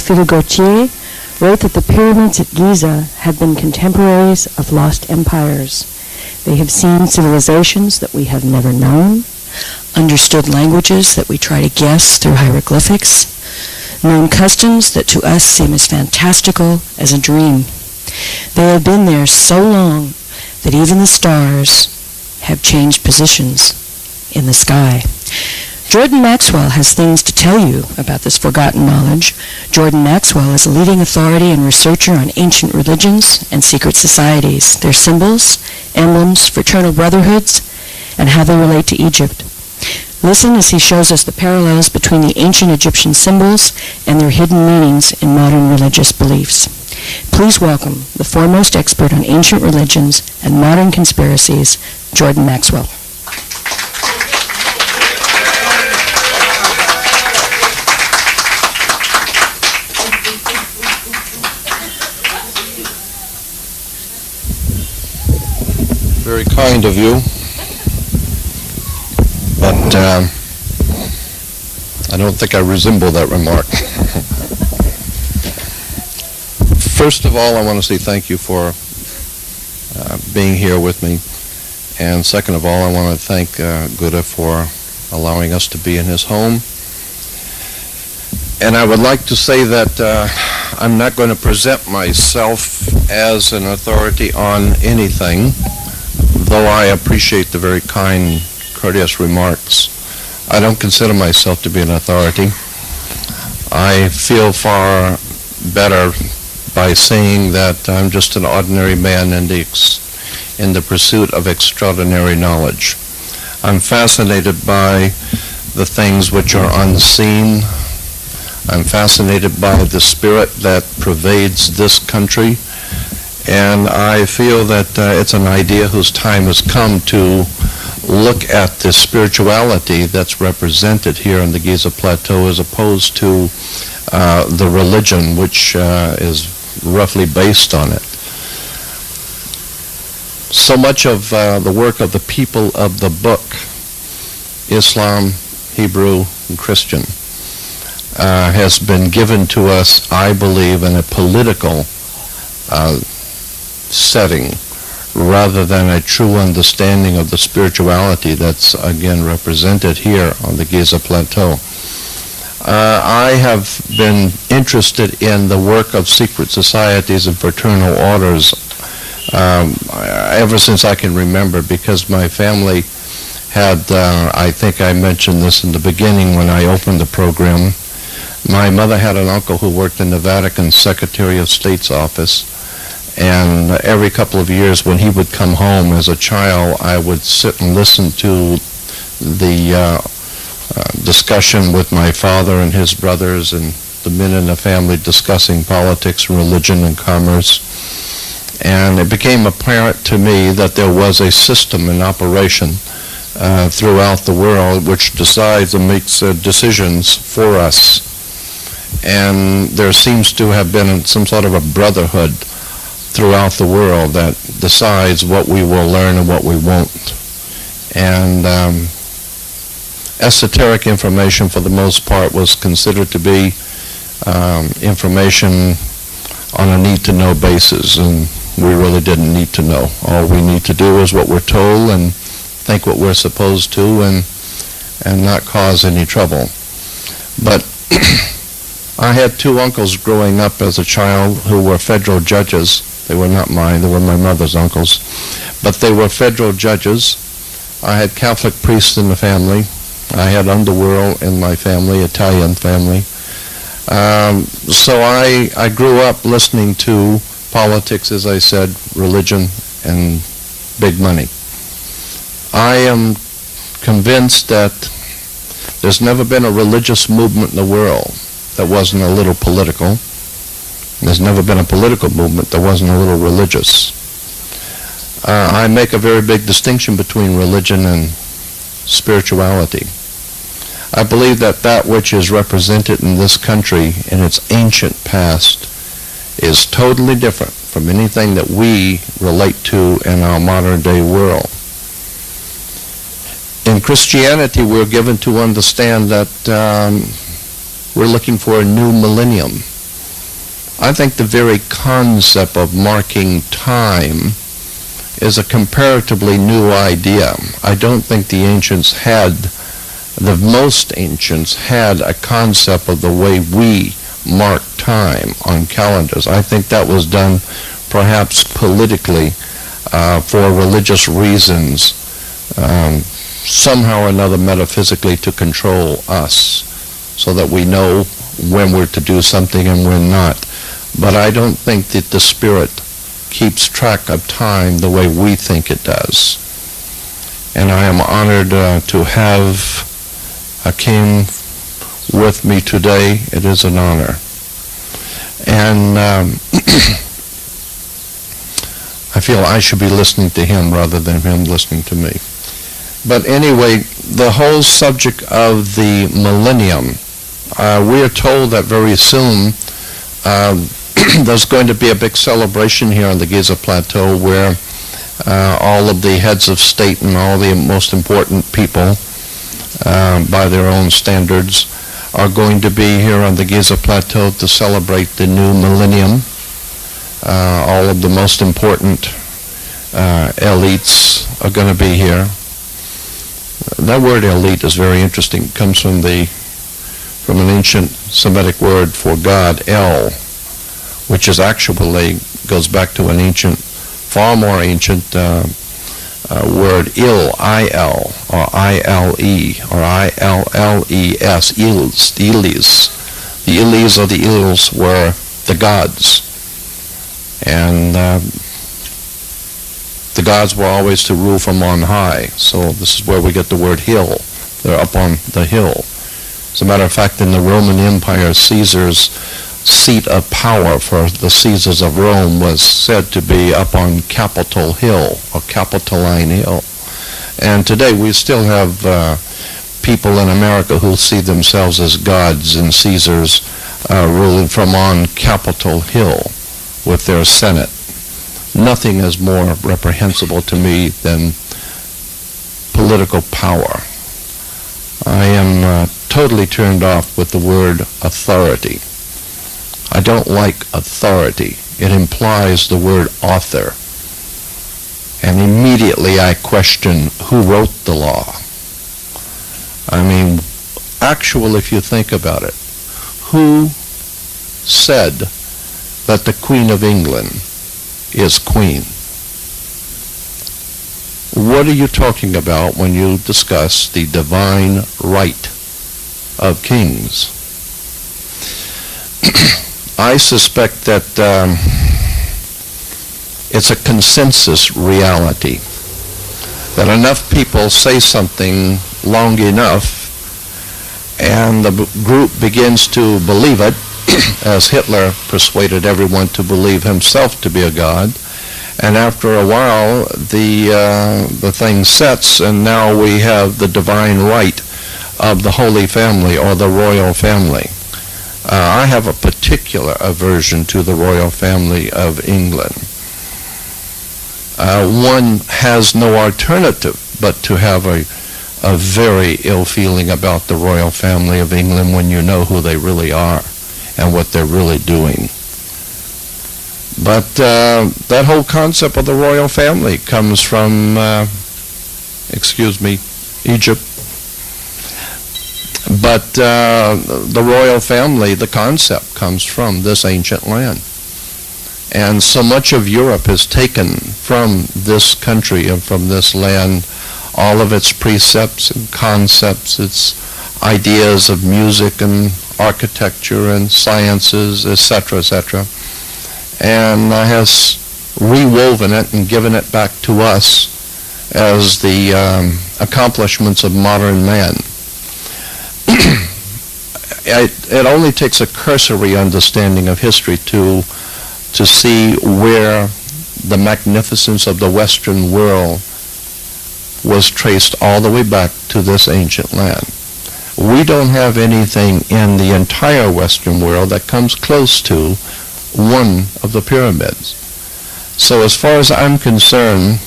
Théophile Gautier wrote that the pyramids at Giza have been contemporaries of lost empires. They have seen civilizations that we have never known, understood languages that we try to guess through hieroglyphics, known customs that to us seem as fantastical as a dream. They have been there so long that even the stars have changed positions in the sky. Jordan Maxwell has things to tell you about this forgotten knowledge. Jordan Maxwell is a leading authority and researcher on ancient religions and secret societies, their symbols, emblems, fraternal brotherhoods, and how they relate to Egypt. Listen as he shows us the parallels between the ancient Egyptian symbols and their hidden meanings in modern religious beliefs. Please welcome the foremost expert on ancient religions and modern conspiracies, Jordan Maxwell. Very kind of you, but I don't think I resemble that remark. First of all, I want to say thank you for being here with me, and second of all, I want to thank Guda for allowing us to be in his home. And I would like to say that I'm not going to present myself as an authority on anything, though I appreciate the very kind, courteous remarks. I don't consider myself to be an authority. I feel far better by saying that I'm just an ordinary man in the pursuit of extraordinary knowledge. I'm fascinated by the things which are unseen. I'm fascinated by the spirit that pervades this country. And I feel that it's an idea whose time has come to look at the spirituality that's represented here in the Giza Plateau as opposed to the religion which is roughly based on it. So much of the work of the people of the book, Islam, Hebrew, and Christian, has been given to us, I believe, in a political setting rather than a true understanding of the spirituality that's again represented here on the Giza Plateau. I have been interested in the work of secret societies and fraternal orders ever since I can remember, because my family had, I think I mentioned this in the beginning when I opened the program, my mother had an uncle who worked in the Vatican Secretary of State's office. And every couple of years when he would come home as a child, I would sit and listen to the discussion with my father and his brothers and the men in the family discussing politics, religion, and commerce. And it became apparent to me that there was a system in operation throughout the world which decides and makes decisions for us. And there seems to have been some sort of a brotherhood throughout the world that decides what we will learn and what we won't. And esoteric information, for the most part, was considered to be information on a need-to-know basis, and we really didn't need to know. All we need to do is what we're told and think what we're supposed to and not cause any trouble. But I had two uncles growing up as a child who were federal judges. They were not mine, they were my mother's uncles. But they were federal judges. I had Catholic priests in the family. I had underworld in my family, Italian family. So I grew up listening to politics, as I said, religion, and big money. I am convinced that there's never been a religious movement in the world that wasn't a little political. There's never been a political movement that wasn't a little religious. I make a very big distinction between religion and spirituality. I believe that that which is represented in this country in its ancient past is totally different from anything that we relate to in our modern day world. In Christianity, we're given to understand that we're looking for a new millennium. I think the very concept of marking time is a comparatively new idea. I don't think the most ancients had a concept of the way we mark time on calendars. I think that was done perhaps politically for religious reasons, somehow or another metaphysically to control us so that we know when we're to do something and when not. But I don't think that the Spirit keeps track of time the way we think it does. And I am honored to have Hakeem with me today. It is an honor. And I feel I should be listening to him rather than him listening to me. But anyway, the whole subject of the millennium, we are told that very soon there's going to be a big celebration here on the Giza Plateau where all of the heads of state and all the most important people, by their own standards, are going to be here on the Giza Plateau to celebrate the new millennium. All of the most important elites are going to be here. That word elite is very interesting. It comes from an ancient Semitic word for God, El, which is actually goes back to an ancient, far more ancient word, Il, I-L, or I-L-E, or I-L-L-E-S, Ils, the Ilis. The Ilis or the Ils were the gods. And the gods were always to rule from on high. So this is where we get the word hill. They're up on the hill. As a matter of fact, in the Roman Empire, Caesar's seat of power for the Caesars of Rome was said to be up on Capitol Hill, or Capitoline Hill. And today we still have people in America who see themselves as gods and Caesars ruling from on Capitol Hill with their Senate. Nothing is more reprehensible to me than political power. I am totally turned off with the word authority. I don't like authority. It implies the word author. And immediately I question who wrote the law. I mean, actually, if you think about it, who said that the Queen of England is queen? What are you talking about when you discuss the divine right of kings? I suspect that it's a consensus reality, that enough people say something long enough and the group begins to believe it, as Hitler persuaded everyone to believe himself to be a god, and after a while the thing sets, and now we have the divine right of the Holy Family or the royal family. I have a particular aversion to the royal family of England. One has no alternative but to have a very ill feeling about the royal family of England when you know who they really are and what they're really doing. But that whole concept of the royal family comes from, Egypt. But the royal family, the concept, comes from this ancient land. And so much of Europe is taken from this country and from this land, all of its precepts and concepts, its ideas of music and architecture and sciences, etc., etc., and has rewoven it and given it back to us as the accomplishments of modern man. It only takes a cursory understanding of history to see where the magnificence of the Western world was traced all the way back to this ancient land. We don't have anything in the entire Western world that comes close to one of the pyramids. So as far as I'm concerned,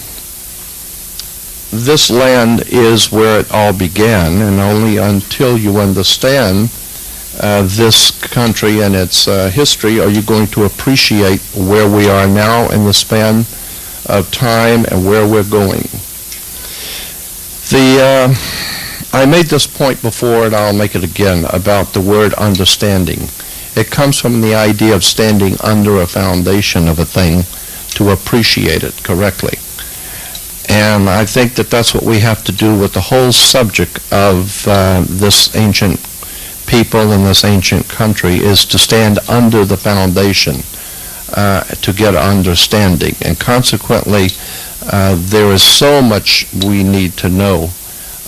this land is where it all began, and only until you understand this country and its history, are you going to appreciate where we are now in the span of time and where we're going? I made this point before, and I'll make it again, about the word understanding. It comes from the idea of standing under a foundation of a thing to appreciate it correctly. And I think that that's what we have to do with the whole subject of this ancient people in this ancient country, is to stand under the foundation to get understanding. And consequently, there is so much we need to know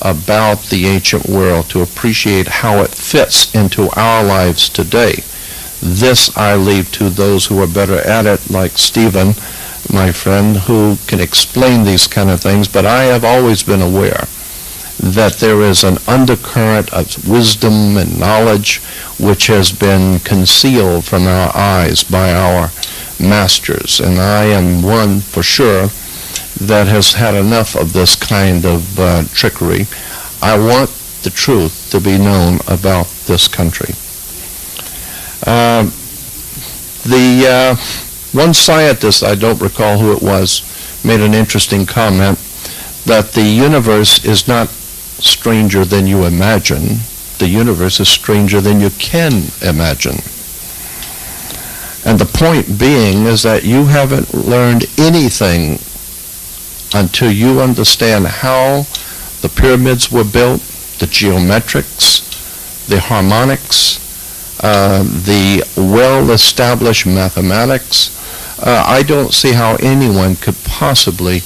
about the ancient world to appreciate how it fits into our lives today. This I leave to those who are better at it, like Stephen, my friend, who can explain these kind of things, but I have always been aware that there is an undercurrent of wisdom and knowledge which has been concealed from our eyes by our masters, and I am one for sure that has had enough of this kind of trickery. I want the truth to be known about this country. One scientist, I don't recall who it was, made an interesting comment that the universe is not stranger than you imagine. The universe is stranger than you can imagine. And the point being is that you haven't learned anything until you understand how the pyramids were built, the geometrics, the harmonics, the well-established mathematics. I don't see how anyone could possibly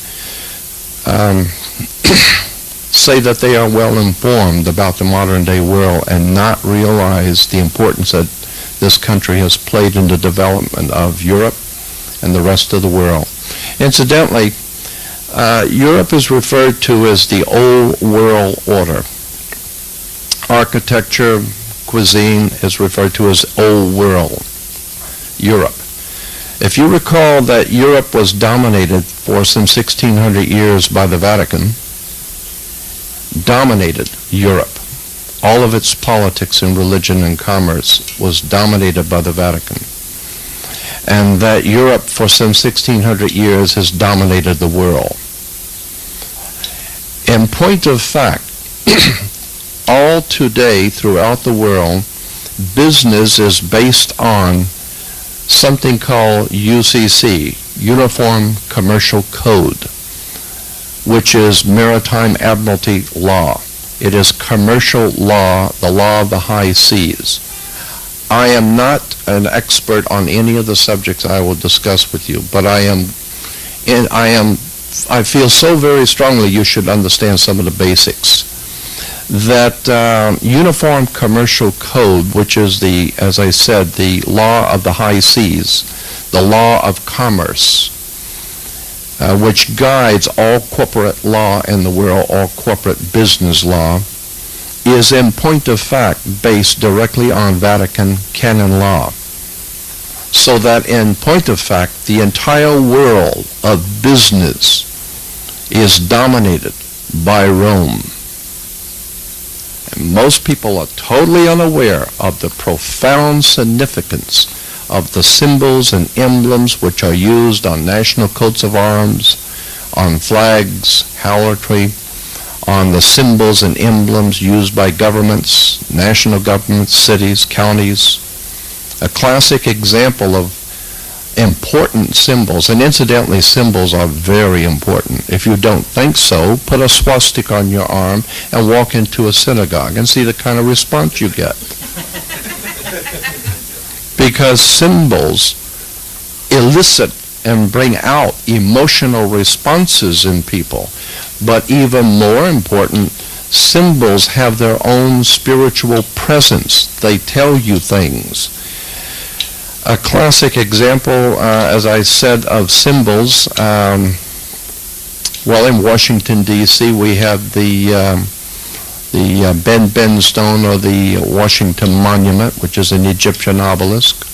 say that they are well informed about the modern day world and not realize the importance that this country has played in the development of Europe and the rest of the world. Incidentally, Europe is referred to as the Old World Order. Architecture, cuisine is referred to as Old World, Europe. If you recall that Europe was dominated for some 1600 years by the Vatican, dominated Europe. All of its politics and religion and commerce was dominated by the Vatican. And that Europe for some 1600 years has dominated the world. In point of fact, all today throughout the world, business is based on something called UCC, Uniform Commercial Code, which is maritime admiralty law. It is commercial law, the law of the high seas. I am not an expert on any of the subjects I will discuss with you, but I feel so very strongly you should understand some of the basics. That Uniform Commercial Code, which is the, as I said, the law of the high seas, the law of commerce, which guides all corporate law in the world, all corporate business law, is in point of fact based directly on Vatican canon law. So that in point of fact, the entire world of business is dominated by Rome. And most people are totally unaware of the profound significance of the symbols and emblems which are used on national coats of arms, on flags, harlotry, on the symbols and emblems used by governments, national governments, cities, counties. A classic example of important symbols, and incidentally symbols are very important. If you don't think so, put a swastika on your arm and walk into a synagogue and see the kind of response you get. Because symbols elicit and bring out emotional responses in people. But even more important, symbols have their own spiritual presence. They tell you things. A classic example, as I said, of symbols, well, in Washington, D.C., we have the Ben stone, or the Washington Monument, which is an Egyptian obelisk.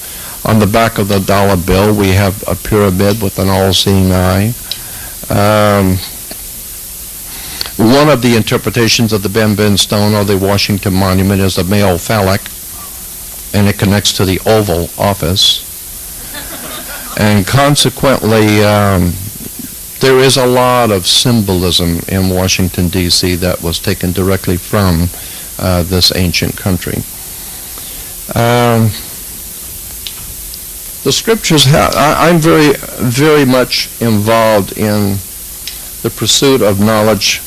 On the back of the dollar bill, we have a pyramid with an all-seeing eye. One of the interpretations of the Ben stone or the Washington Monument is the male phallic, and it connects to the Oval Office. And consequently, there is a lot of symbolism in Washington, D.C. that was taken directly from this ancient country. The scriptures I'm very, very much involved in the pursuit of knowledge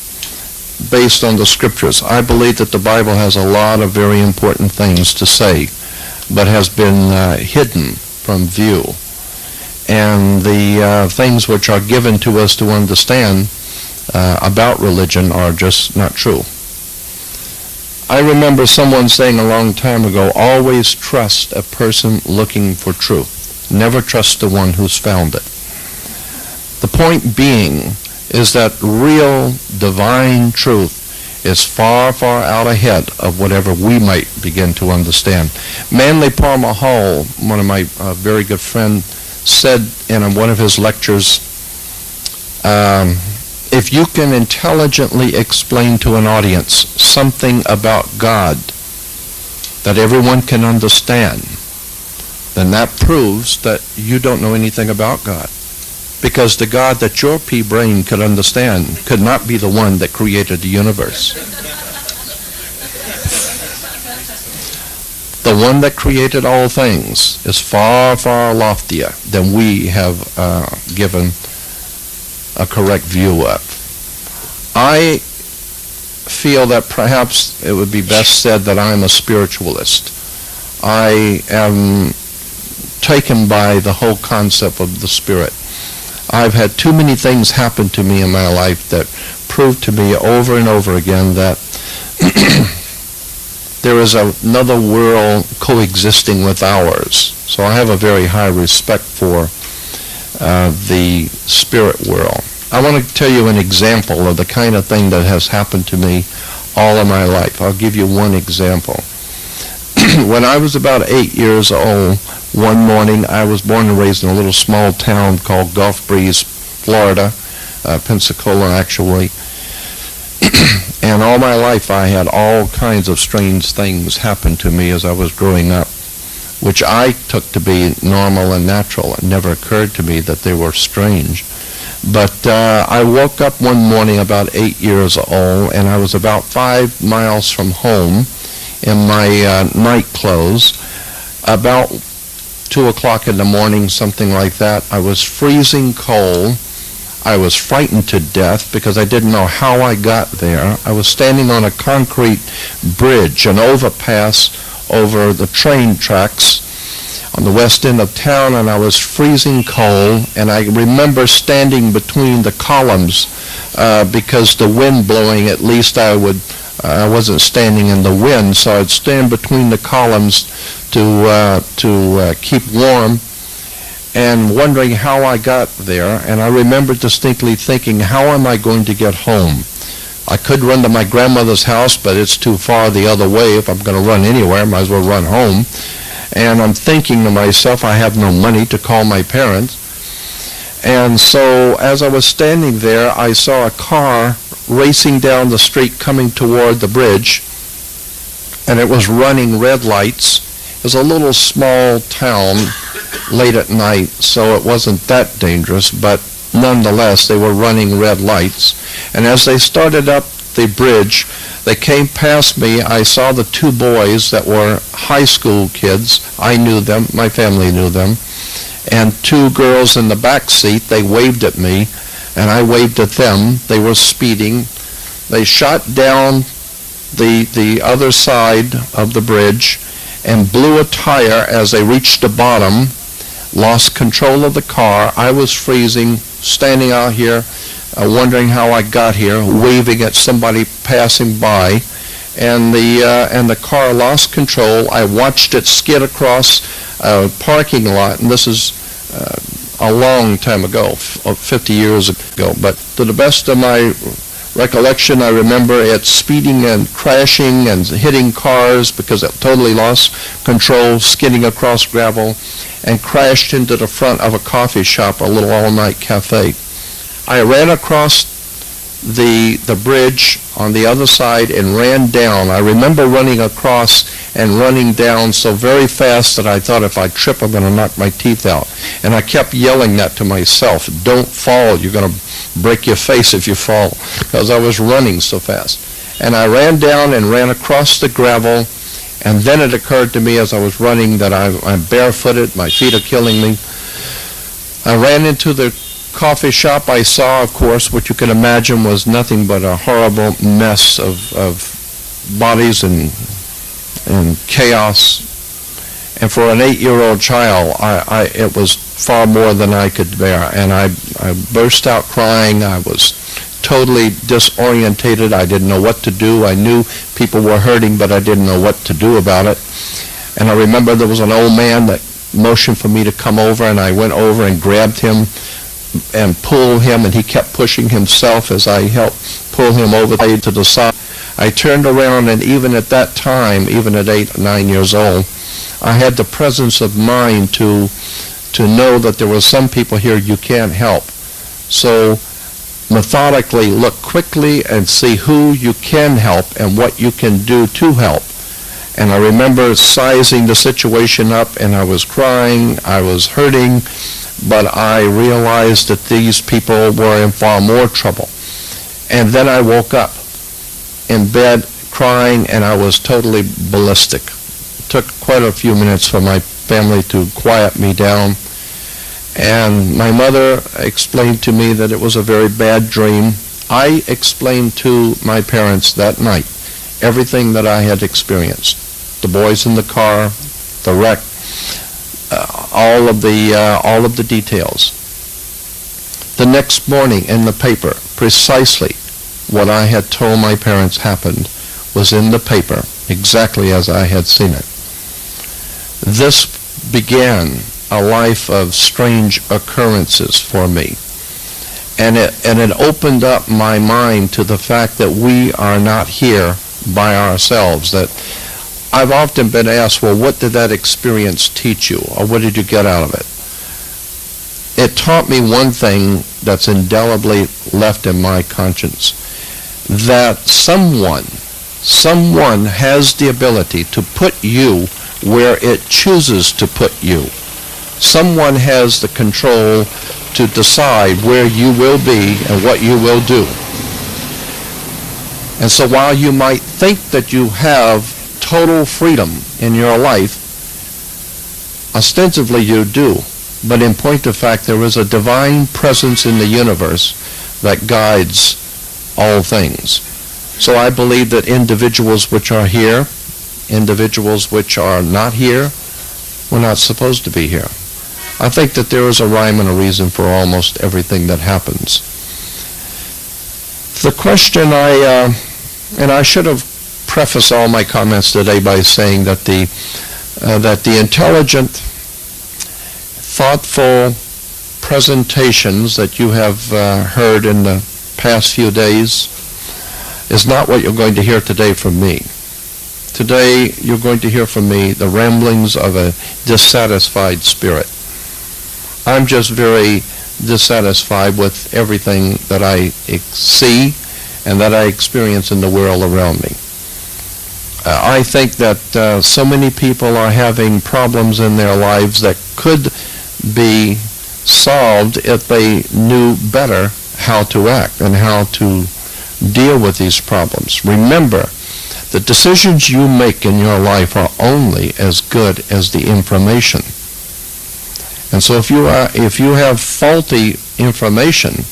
based on the scriptures. I believe that the Bible has a lot of very important things to say, but has been hidden from view. And the things which are given to us to understand about religion are just not true. I remember someone saying a long time ago, always trust a person looking for truth. Never trust the one who's found it. The point being is that real divine truth is far, far out ahead of whatever we might begin to understand. Manly Palmer Hall, one of my very good friends, said in one of his lectures, if you can intelligently explain to an audience something about God that everyone can understand, then that proves that you don't know anything about God. Because the God that your pea brain could understand could not be the one that created the universe. The one that created all things is far, far loftier than we have given a correct view of. I feel that perhaps it would be best said that I'm a spiritualist. I am taken by the whole concept of the Spirit. I've had too many things happen to me in my life that prove to me over and over again that there is another world coexisting with ours. So I have a very high respect for the spirit world. I want to tell you an example of the kind of thing that has happened to me all of my life. I'll give you one example. When I was about 8 years old, one morning, I was born and raised in a little small town called Gulf Breeze, Florida, Pensacola actually. And all my life I had all kinds of strange things happen to me as I was growing up, which I took to be normal and natural. It never occurred to me that they were strange. But I woke up one morning about 8 years old, and I was about 5 miles from home in my night clothes. About 2 o'clock in the morning, something like that. I was freezing cold. I was frightened to death because I didn't know how I got there. I was standing on a concrete bridge, an overpass over the train tracks on the west end of town, and I was freezing cold, and I remember standing between the columns because the wind blowing, at least I wasn't standing in the wind, so I'd stand between the columns to keep warm, and wondering how I got there. And I remember distinctly thinking, how am I going to get home? I could run to my grandmother's house, but it's too far the other way. If I'm going to run anywhere, I might as well run home. And I'm thinking to myself, I have no money to call my parents. And so as I was standing there, I saw a car racing down the street coming toward the bridge, and it was running red lights. It was a little small town late at night, so it wasn't that dangerous, but nonetheless, they were running red lights. And as they started up the bridge, they came past me. I saw the two boys that were high school kids. I knew them. My family knew them. And two girls in the back seat. They waved at me, and I waved at them. They were speeding. They shot down the other side of the bridge and blew a tire as they reached the bottom, lost control of the car. I was freezing, standing out here, wondering how I got here, waving at somebody passing by, and the car lost control. I watched it skid across a parking lot, and this is a long time ago, 50 years ago. But to the best of my recollection, I remember it speeding and crashing and hitting cars because it totally lost control, skidding across gravel, and crashed into the front of a coffee shop, a little all-night cafe. I ran across the bridge on the other side and ran down. I remember running across and running down so very fast that I thought if I trip, I'm going to knock my teeth out. And I kept yelling that to myself, don't fall, you're going to break your face if you fall, because I was running so fast. And I ran down and ran across the gravel, and then it occurred to me as I was running that I'm barefooted, my feet are killing me. I ran into the coffee shop. I saw, of course, what you can imagine was nothing but a horrible mess of bodies and chaos. And for an 8-year-old child, it was far more than I could bear. And I burst out crying. I was totally disorientated. I didn't know what to do. I knew people were hurting, but I didn't know what to do about it. And I remember there was an old man that motioned for me to come over, and I went over and grabbed him and pulled him, and he kept pushing himself as I helped pull him over to the side. I turned around, and even at that time, even at 8 or 9 years old, I had the presence of mind to know that there were some people here you can't help. So methodically look quickly and see who you can help and what you can do to help. And I remember sizing the situation up, and I was crying, I was hurting, but I realized that these people were in far more trouble. And then I woke up in bed crying, and I was totally ballistic. It took quite a few minutes for my family to quiet me down. And my mother explained to me that it was a very bad dream. I explained to my parents that night everything that I had experienced. The boys in the car, the wreck, all of the details. The next morning in the paper, precisely what I had told my parents happened was in the paper, exactly as I had seen it. This began a life of strange occurrences for me. And it opened up my mind to the fact that we are not here by ourselves. That I've often been asked, well, what did that experience teach you? Or what did you get out of it? It taught me one thing that's indelibly left in my conscience, that someone has the ability to put you where it chooses to put you. Someone has the control to decide where you will be and what you will do. And so while you might think that you have total freedom in your life, ostensibly you do, but in point of fact there is a divine presence in the universe that guides all things. So I believe that individuals which are here, individuals which are not here, were not supposed to be here. I think that there is a rhyme and a reason for almost everything that happens. The question and I should have prefaced all my comments today by saying that the intelligent, thoughtful presentations that you have heard in the past few days is not what you're going to hear today from me. Today you're going to hear from me the ramblings of a dissatisfied spirit. I'm just very dissatisfied with everything that I see and that I experience in the world around me. I think that so many people are having problems in their lives that could be solved if they knew better how to act and how to deal with these problems. Remember, the decisions you make in your life are only as good as the information. And so if you have faulty information,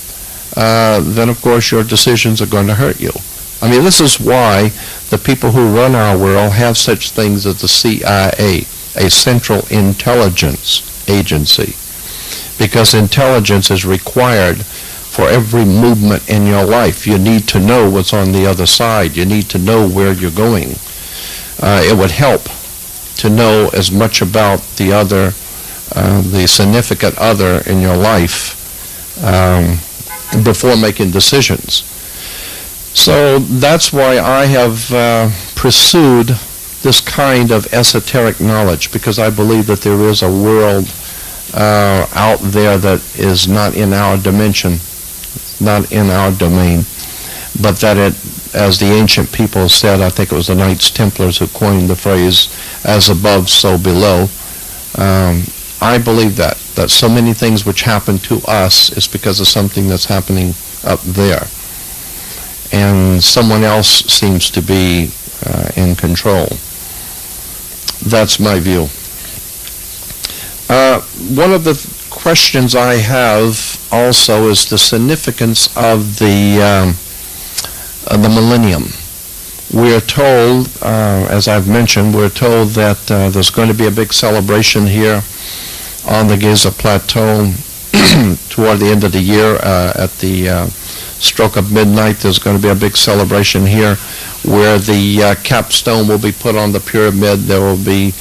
then of course your decisions are going to hurt you. I mean, this is why the people who run our world have such things as the CIA, a Central Intelligence Agency, because intelligence is required for every movement in your life. You need to know what's on the other side. You need to know where you're going. It would help to know as much about the other, the significant other in your life before making decisions. So that's why I have pursued this kind of esoteric knowledge, because I believe that there is a world out there that is not in our dimension, not in our domain, but that it as the ancient people said, I think it was the Knights Templars who coined the phrase, as above, so below. I believe that so many things which happen to us is because of something that's happening up there. And someone else seems to be in control. That's my view. One of the questions I have also is the significance of the millennium. We're told, as I've mentioned, we're told that there's going to be a big celebration here on the Giza Plateau toward the end of the year. At the stroke of midnight, there's going to be a big celebration here where the capstone will be put on the pyramid. There will be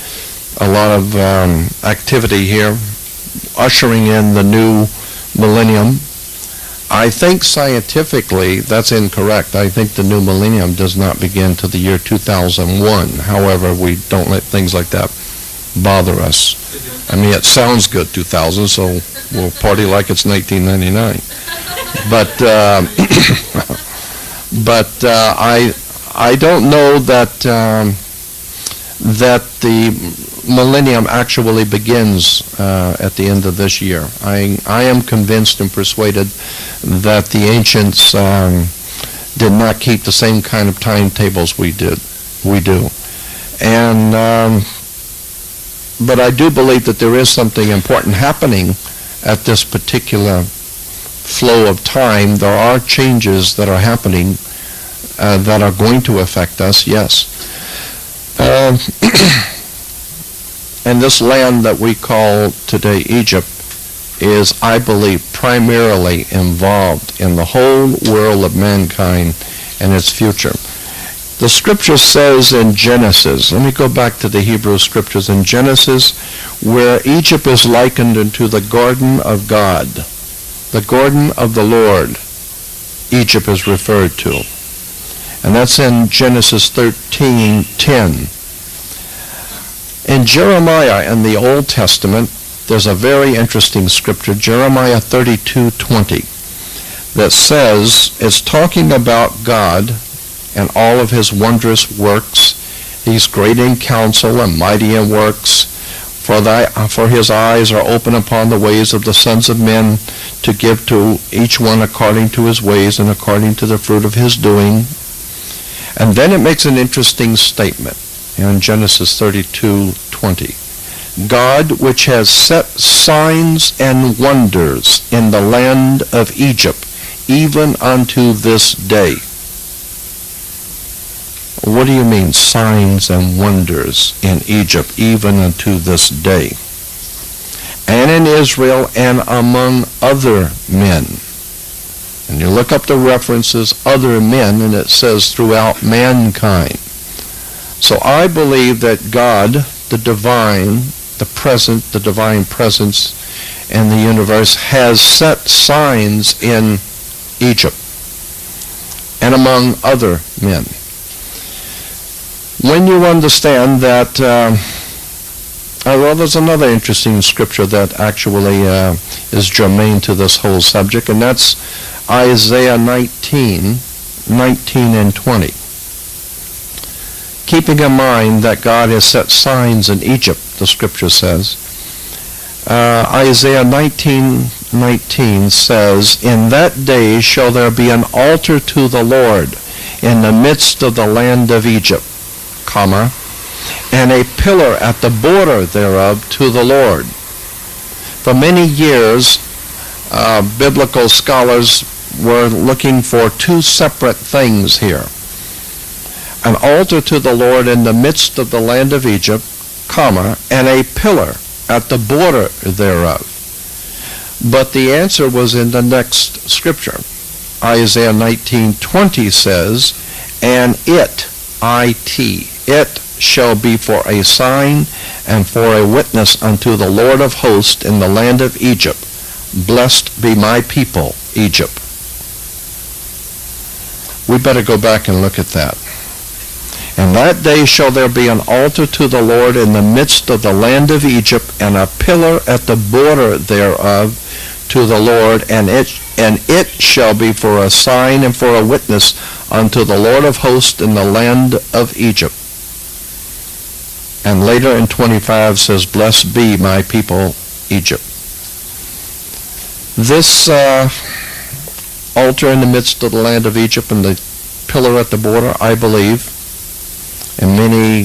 a lot of activity here, ushering in the new millennium. I think scientifically that's incorrect. I think the new millennium does not begin till the year 2001. However, we don't let things like that bother us. I mean, it sounds good, 2000, so we'll party like it's 1999. But I don't know that that the millennium actually begins at the end of this year. I am convinced and persuaded that the ancients did not keep the same kind of timetables we do. And but I do believe that there is something important happening at this particular flow of time. There are changes that are happening that are going to affect us, yes. And this land that we call today Egypt is, I believe, primarily involved in the whole world of mankind and its future. The scripture says in Genesis, let me go back to the Hebrew scriptures, in Genesis, where Egypt is likened unto the garden of God, the garden of the Lord, Egypt is referred to. And that's in Genesis 13:10. In Jeremiah in the Old Testament, there's a very interesting scripture, Jeremiah 32:20, that says, it's talking about God and all of his wondrous works. He's great in counsel and mighty in works. For his eyes are open upon the ways of the sons of men, to give to each one according to his ways and according to the fruit of his doing. And then it makes an interesting statement in Genesis 32:20. God, which has set signs and wonders in the land of Egypt, even unto this day. What do you mean, signs and wonders in Egypt, even unto this day? And in Israel and among other men. And you look up the references, other men, and it says throughout mankind. So I believe that God, the divine, the present, the divine presence in the universe, has set signs in Egypt and among other men. When you understand that, well, there's another interesting scripture that actually is germane to this whole subject, and that's Isaiah 19:19 and 20. Keeping in mind that God has set signs in Egypt, the scripture says, Isaiah 19:19 says, in that day shall there be an altar to the Lord in the midst of the land of Egypt, comma, and a pillar at the border thereof to the Lord. For many years, biblical scholars were looking for two separate things here. An altar to the Lord in the midst of the land of Egypt, comma, and a pillar at the border thereof. But the answer was in the next scripture. Isaiah 19:20 says, and it shall be for a sign and for a witness unto the Lord of hosts in the land of Egypt. Blessed be my people, Egypt. We better go back and look at that. In that day shall there be an altar to the Lord in the midst of the land of Egypt, and a pillar at the border thereof to the Lord, and it shall be for a sign and for a witness unto the Lord of hosts in the land of Egypt. And later in 25 says, blessed be my people Egypt. This altar in the midst of the land of Egypt and the pillar at the border, I believe, and many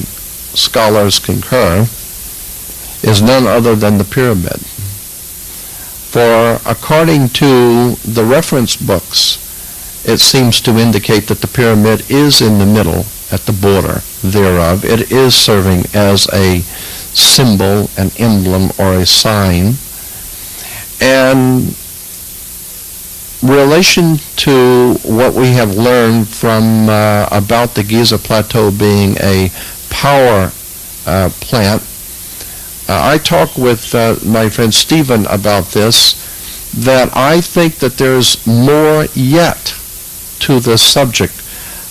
scholars concur, is none other than the pyramid. For according to the reference books, it seems to indicate that the pyramid is in the middle at the border thereof. It is serving as a symbol, an emblem, or a sign. And relation to what we have learned from about the Giza Plateau being a power plant, I talked with my friend Stephen about this, that I think that there's more yet to this subject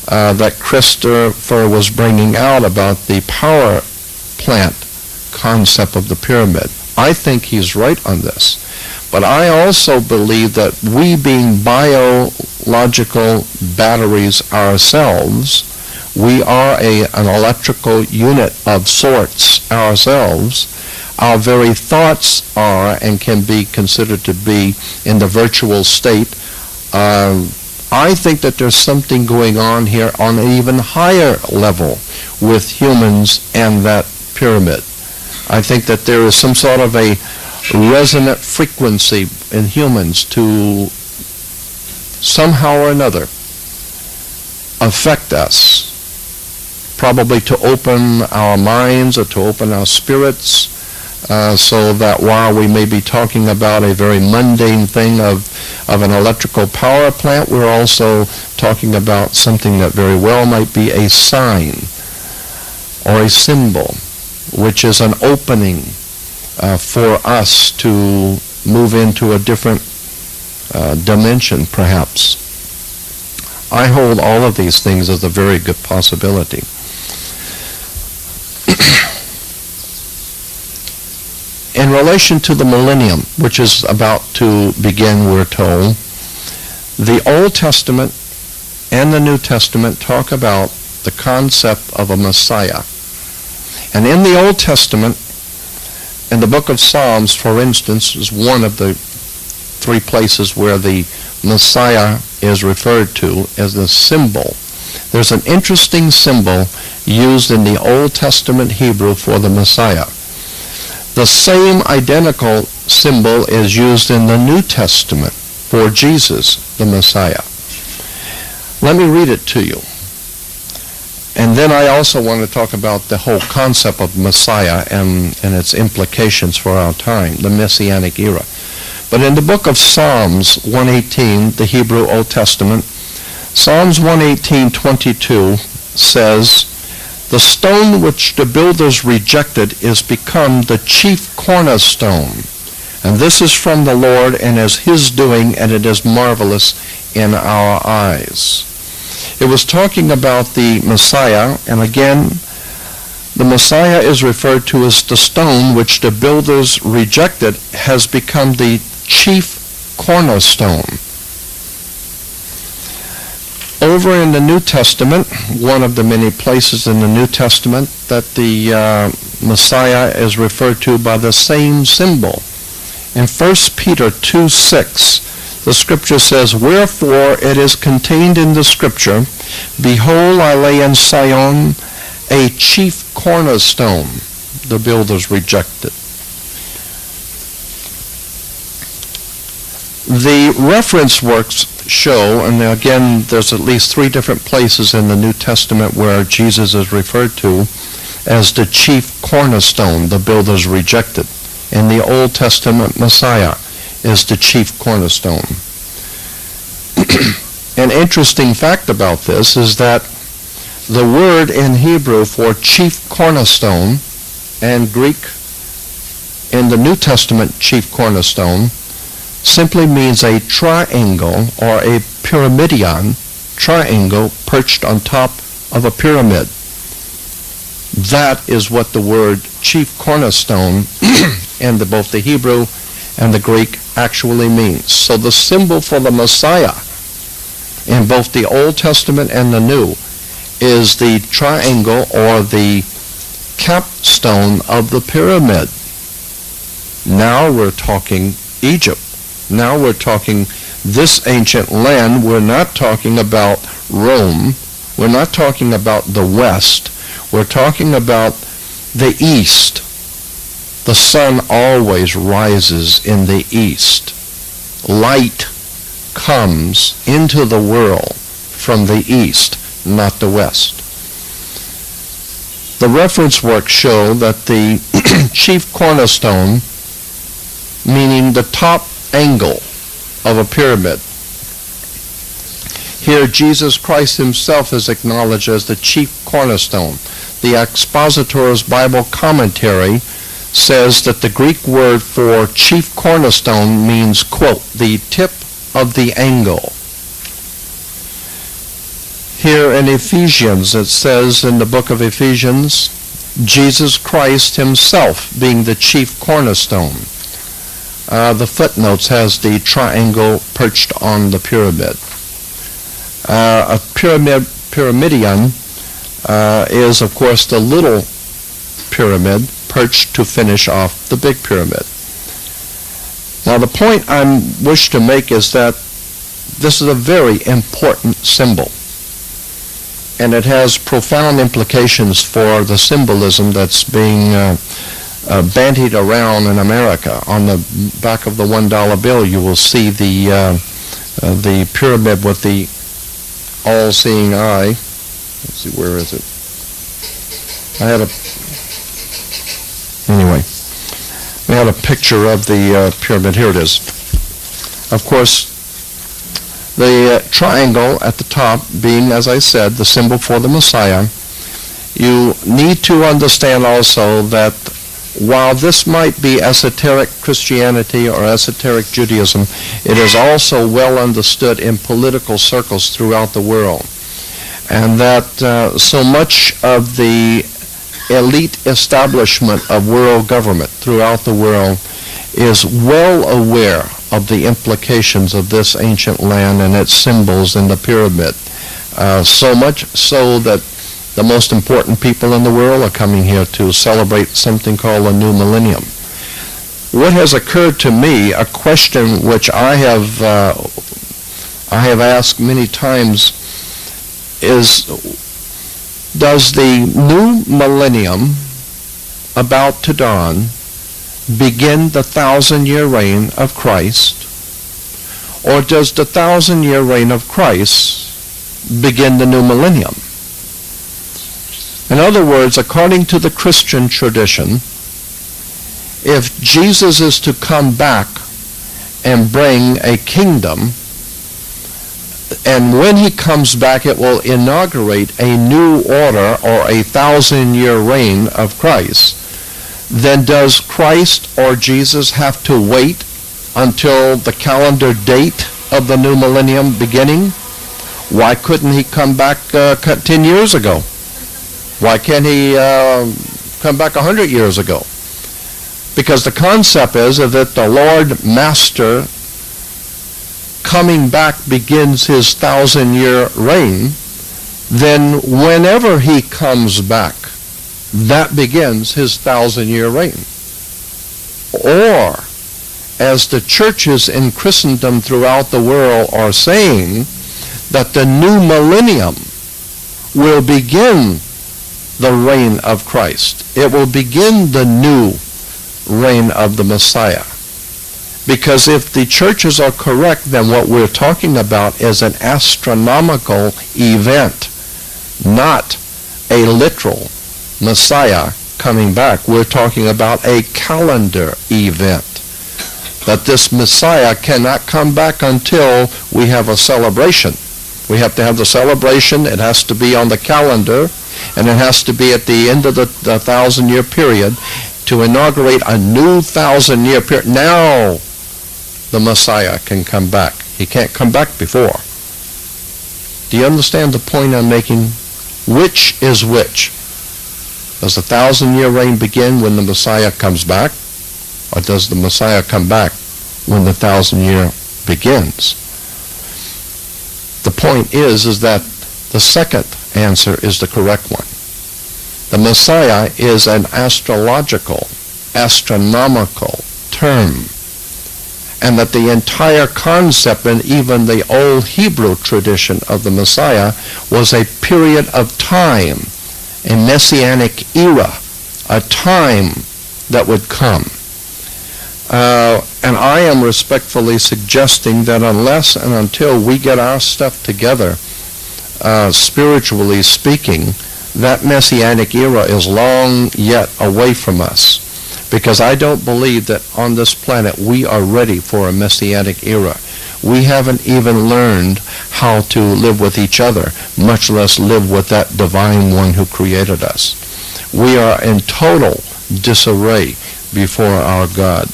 that Christopher was bringing out about the power plant concept of the pyramid. I think he's right on this. But I also believe that we, being biological batteries ourselves, we are an electrical unit of sorts ourselves. Our very thoughts are and can be considered to be in the virtual state. I think that there's something going on here on an even higher level with humans and that pyramid. I think that there is some sort of a resonant frequency in humans to somehow or another affect us, probably to open our minds or to open our spirits, so that while we may be talking about a very mundane thing of an electrical power plant, we're also talking about something that very well might be a sign or a symbol, which is an opening for us to move into a different dimension, perhaps. I hold all of these things as a very good possibility. In relation to the millennium, which is about to begin, we're told, the Old Testament and the New Testament talk about the concept of a Messiah. And in the Old Testament, in the book of Psalms, for instance, is one of the three places where the Messiah is referred to as the symbol. There's an interesting symbol used in the Old Testament Hebrew for the Messiah. The same identical symbol is used in the New Testament for Jesus, the Messiah. Let me read it to you. And then I also want to talk about the whole concept of Messiah and its implications for our time, the Messianic era. But in the book of Psalms 118, the Hebrew Old Testament, Psalms 118:22 says, the stone which the builders rejected is become the chief cornerstone. And this is from the Lord and is his doing, and it is marvelous in our eyes. It was talking about the Messiah, and again, the Messiah is referred to as the stone which the builders rejected has become the chief cornerstone. Over in the New Testament, one of the many places in the New Testament that the Messiah is referred to by the same symbol. In 1 Peter 2:6, the scripture says, wherefore it is contained in the scripture, behold, I lay in Zion a chief cornerstone, the builders rejected. The reference works show, and again, there's at least three different places in the New Testament where Jesus is referred to as the chief cornerstone, the builders rejected. In the Old Testament, Messiah is the chief cornerstone. An interesting fact about this is that the word in Hebrew for chief cornerstone and Greek in the New Testament chief cornerstone simply means a triangle or a pyramidion, triangle perched on top of a pyramid. That is what the word chief cornerstone in both the Hebrew and the Greek actually means. So the symbol for the Messiah in both the Old Testament and the New is the triangle or the capstone of the pyramid. Now we're talking Egypt. Now we're talking this ancient land. We're not talking about Rome. We're not talking about the West. We're talking about the East. The sun always rises in the East. Light comes into the world from the East, not the West. The reference works show that the chief cornerstone, meaning the top angle of a pyramid. Here Jesus Christ himself is acknowledged as the chief cornerstone. The Expositor's Bible Commentary says that the Greek word for chief cornerstone means, quote, the tip of the angle. Here in Ephesians, it says in the book of Ephesians, Jesus Christ himself being the chief cornerstone. The footnotes has the triangle perched on the pyramid. A pyramidion is, of course, the little pyramid perched to finish off the big pyramid. Now, the point I wish to make is that this is a very important symbol, and it has profound implications for the symbolism that's being bandied around in America. On the back of the $1 bill, you will see the pyramid with the all-seeing eye. Let's see, where is it? Anyway, we had a picture of the pyramid. Here it is. Of course, the triangle at the top being, as I said, the symbol for the Messiah. You need to understand also that while this might be esoteric Christianity or esoteric Judaism, it is also well understood in political circles throughout the world. And that so much of the elite establishment of world government throughout the world is well aware of the implications of this ancient land and its symbols in the pyramid. So much so that the most important people in the world are coming here to celebrate something called a new millennium. What has occurred to me, a question which I have asked many times, is, does the new millennium about to dawn begin the 1,000-year reign of Christ, or does the 1,000-year reign of Christ begin the new millennium? In other words, according to the Christian tradition, if Jesus is to come back and bring a kingdom, and when he comes back it will inaugurate a new order or a 1,000-year reign of Christ, then does Christ or Jesus have to wait until the calendar date of the new millennium beginning? Why couldn't he come back 10 years ago? Why can't he come back 100 years ago? Because the concept is that the Lord Master coming back begins his 1,000-year reign, then whenever he comes back, that begins his 1,000-year reign. Or, as the churches in Christendom throughout the world are saying, that the new millennium will begin the reign of Christ. It will begin the new reign of the Messiah. Because if the churches are correct, then what we're talking about is an astronomical event, not a literal Messiah coming back. We're talking about a calendar event. That this Messiah cannot come back until we have a celebration. We have to have the celebration. It has to be on the calendar, and it has to be at the end of the 1,000-year period to inaugurate a new 1,000-year period. Now the Messiah can come back. He can't come back before. Do you understand the point I'm making? Which is which? Does the 1,000-year reign begin when the Messiah comes back? Or does the Messiah come back when the 1,000-year begins? The point is that the second answer is the correct one. The Messiah is an astronomical term, and that the entire concept and even the old Hebrew tradition of the Messiah was a period of time, a messianic era, a time that would come. And I am respectfully suggesting that unless and until we get our stuff together, spiritually speaking, that messianic era is long yet away from us. Because I don't believe that on this planet we are ready for a messianic era. We haven't even learned how to live with each other, much less live with that divine one who created us. We are in total disarray before our God.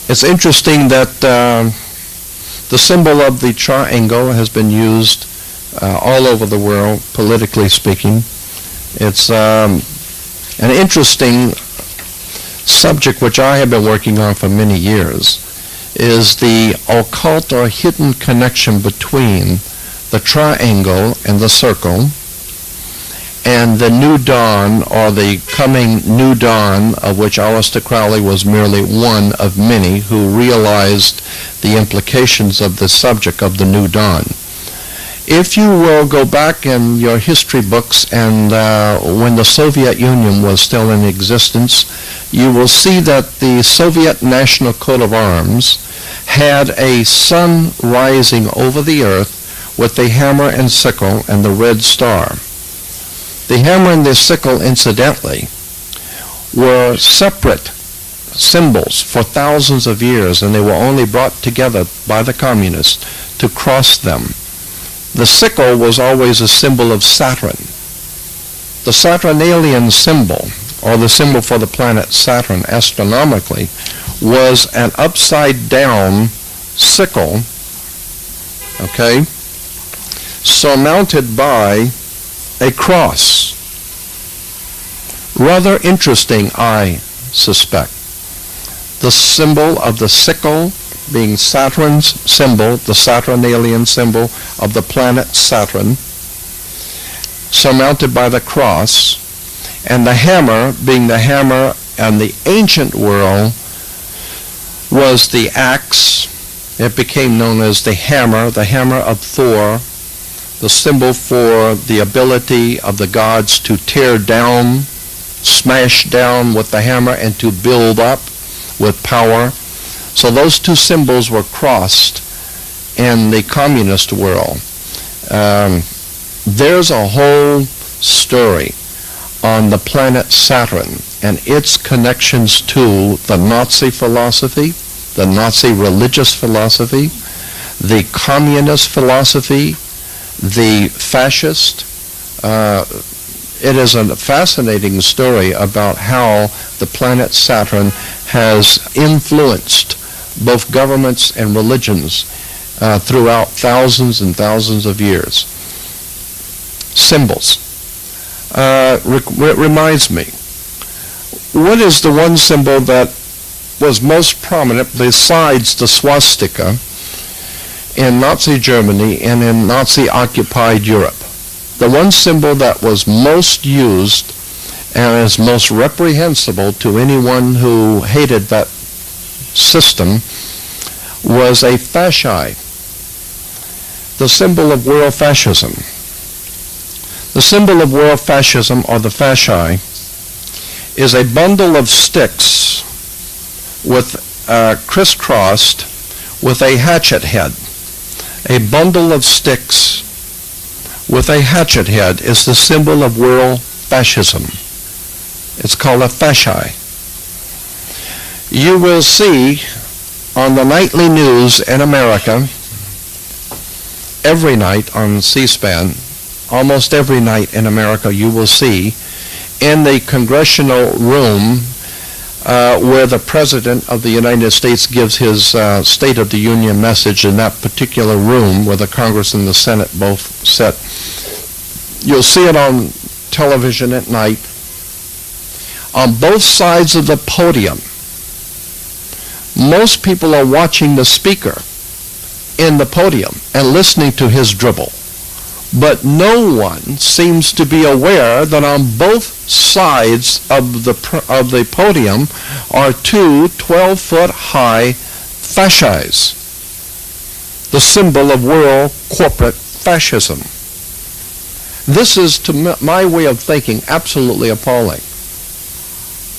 It's interesting that the symbol of the triangle has been used all over the world, politically speaking. It's an interesting subject which I have been working on for many years is the occult or hidden connection between the triangle and the circle and the new dawn, or the coming new dawn, of which Aleister Crowley was merely one of many who realized the implications of the subject of the new dawn. If you will go back in your history books and when the Soviet Union was still in existence, you will see that the Soviet National Coat of Arms had a sun rising over the earth with the hammer and sickle and the red star. The hammer and the sickle, incidentally, were separate symbols for thousands of years, and they were only brought together by the communists to cross them. The sickle was always a symbol of Saturn. The Saturnalian symbol, or the symbol for the planet Saturn astronomically, was an upside-down sickle, okay, surmounted by a cross. Rather interesting, I suspect. The symbol of the sickle being Saturn's symbol, the Saturnalian symbol of the planet Saturn, surmounted by the cross, and the hammer being the hammer in the ancient world was the axe. It became known as the hammer of Thor, the symbol for the ability of the gods to tear down, smash down with the hammer, and to build up with power. So those two symbols were crossed in the communist world. There's a whole story on the planet Saturn and its connections to the Nazi philosophy, the Nazi religious philosophy, the communist philosophy, the fascist. It is a fascinating story about how the planet Saturn has influenced both governments and religions throughout thousands and thousands of years. Symbols. Reminds me, what is the one symbol that was most prominent besides the swastika in Nazi Germany and in Nazi-occupied Europe? The one symbol that was most used and is most reprehensible to anyone who hated that system was a fasci, the symbol of world fascism. The symbol of world fascism, or the fasci, is a bundle of sticks with crisscrossed with a hatchet head. A bundle of sticks with a hatchet head is the symbol of world fascism. It's called a fasci. You will see on the nightly news in America, every night on C-SPAN, almost every night in America, you will see in the congressional room where the President of the United States gives his State of the Union message, in that particular room where the Congress and the Senate both sit. You'll see it on television at night. On both sides of the podium, most people are watching the speaker. in the podium and listening to his dribble. But no one seems to be aware that on both sides of the podium are two 12-foot high fasces, the symbol of world corporate fascism. This is, to my way of thinking, absolutely appalling.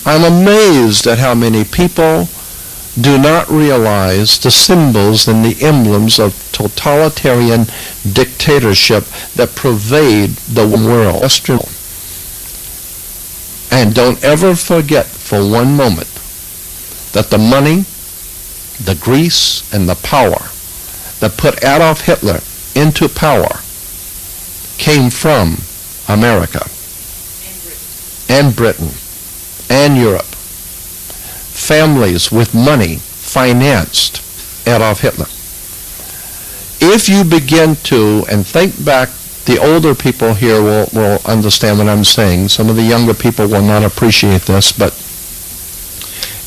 I'm amazed at how many people do not realize the symbols and the emblems of totalitarian dictatorship that pervade the world. And don't ever forget for one moment that the money, the grease, and the power that put Adolf Hitler into power came from America and Britain and Europe. Families with money financed Adolf Hitler. If you begin to, and think back, the older people here will understand what I'm saying. Some of the younger people will not appreciate this, but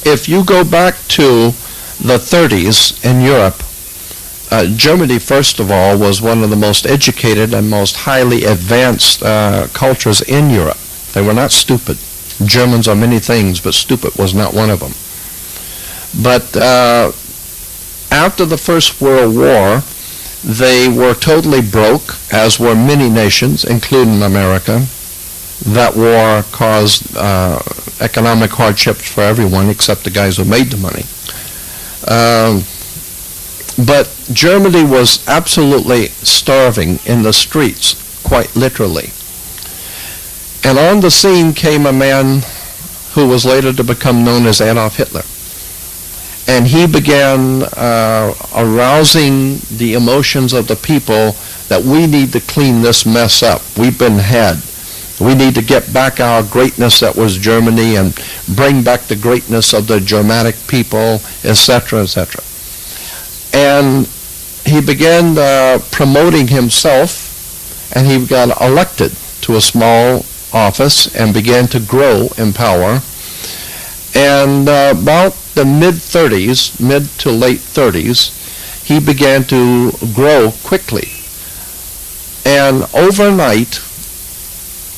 if you go back to the 30s in Europe, Germany, first of all, was one of the most educated and most highly advanced cultures in Europe. They were not stupid. Germans are many things, but stupid was not one of them. But after the First World War, they were totally broke, as were many nations, including America. That war caused economic hardships for everyone except the guys who made the money. But Germany was absolutely starving in the streets, quite literally. And on the scene came a man who was later to become known as Adolf Hitler. And he began arousing the emotions of the people that we need to clean this mess up. We've been had. We need to get back our greatness that was Germany and bring back the greatness of the Germanic people, etc., etc. And he began promoting himself, and he got elected to a small office and began to grow in power. And about the mid-30s, mid to late 30s, he began to grow quickly. And overnight,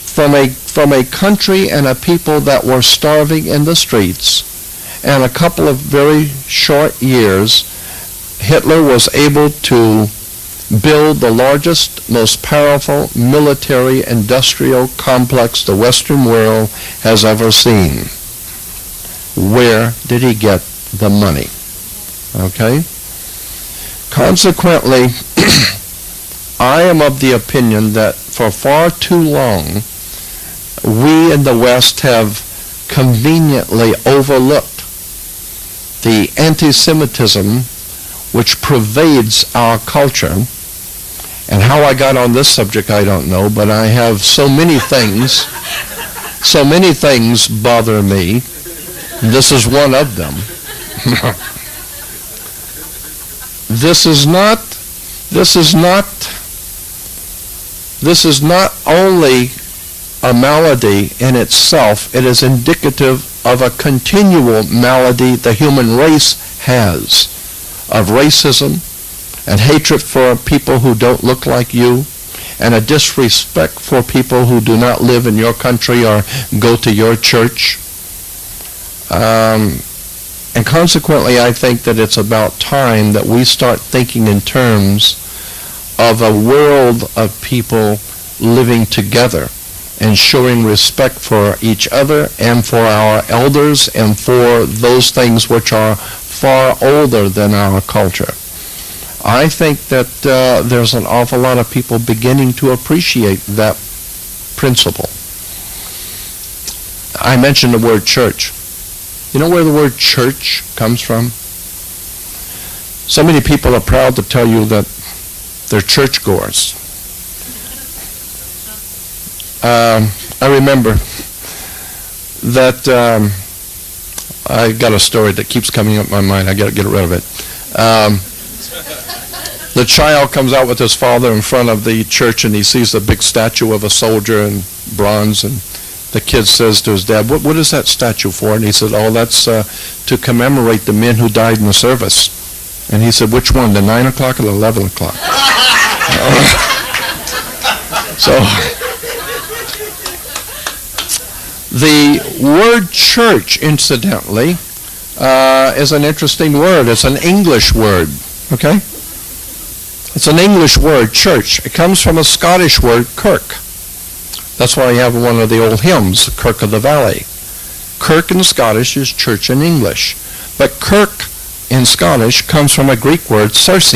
from a country and a people that were starving in the streets, and a couple of very short years, Hitler was able to build the largest, most powerful military industrial complex the Western world has ever seen. Where did he get the money? Okay? Consequently, I am of the opinion that for far too long, we in the West have conveniently overlooked the anti-Semitism which pervades our culture. And how I got on this subject, I don't know, but I have so many things bother me. This is one of them. This is not only a malady in itself, it is indicative of a continual malady the human race has, of racism and hatred for people who don't look like you, and a disrespect for people who do not live in your country or go to your church. And consequently, I think that it's about time that we start thinking in terms of a world of people living together and showing respect for each other and for our elders and for those things which are far older than our culture. I think that there's an awful lot of people beginning to appreciate that principle. I mentioned the word church. You know where the word church comes from? So many people are proud to tell you that they're churchgoers. I remember that I got a story that keeps coming up in my mind. I got to get rid of it. The child comes out with his father in front of the church, and he sees the big statue of a soldier in bronze, and the kid says to his dad, what is that statue for? And he said, oh, that's to commemorate the men who died in the service. And he said, which one, the 9 o'clock or the 11 o'clock? So, the word church, incidentally, is an interesting word. It's an English word, okay? It's an English word, church. It comes from a Scottish word, kirk. That's why you have one of the old hymns, Kirk of the Valley. Kirk in Scottish is church in English. But kirk in Scottish comes from a Greek word, Circe.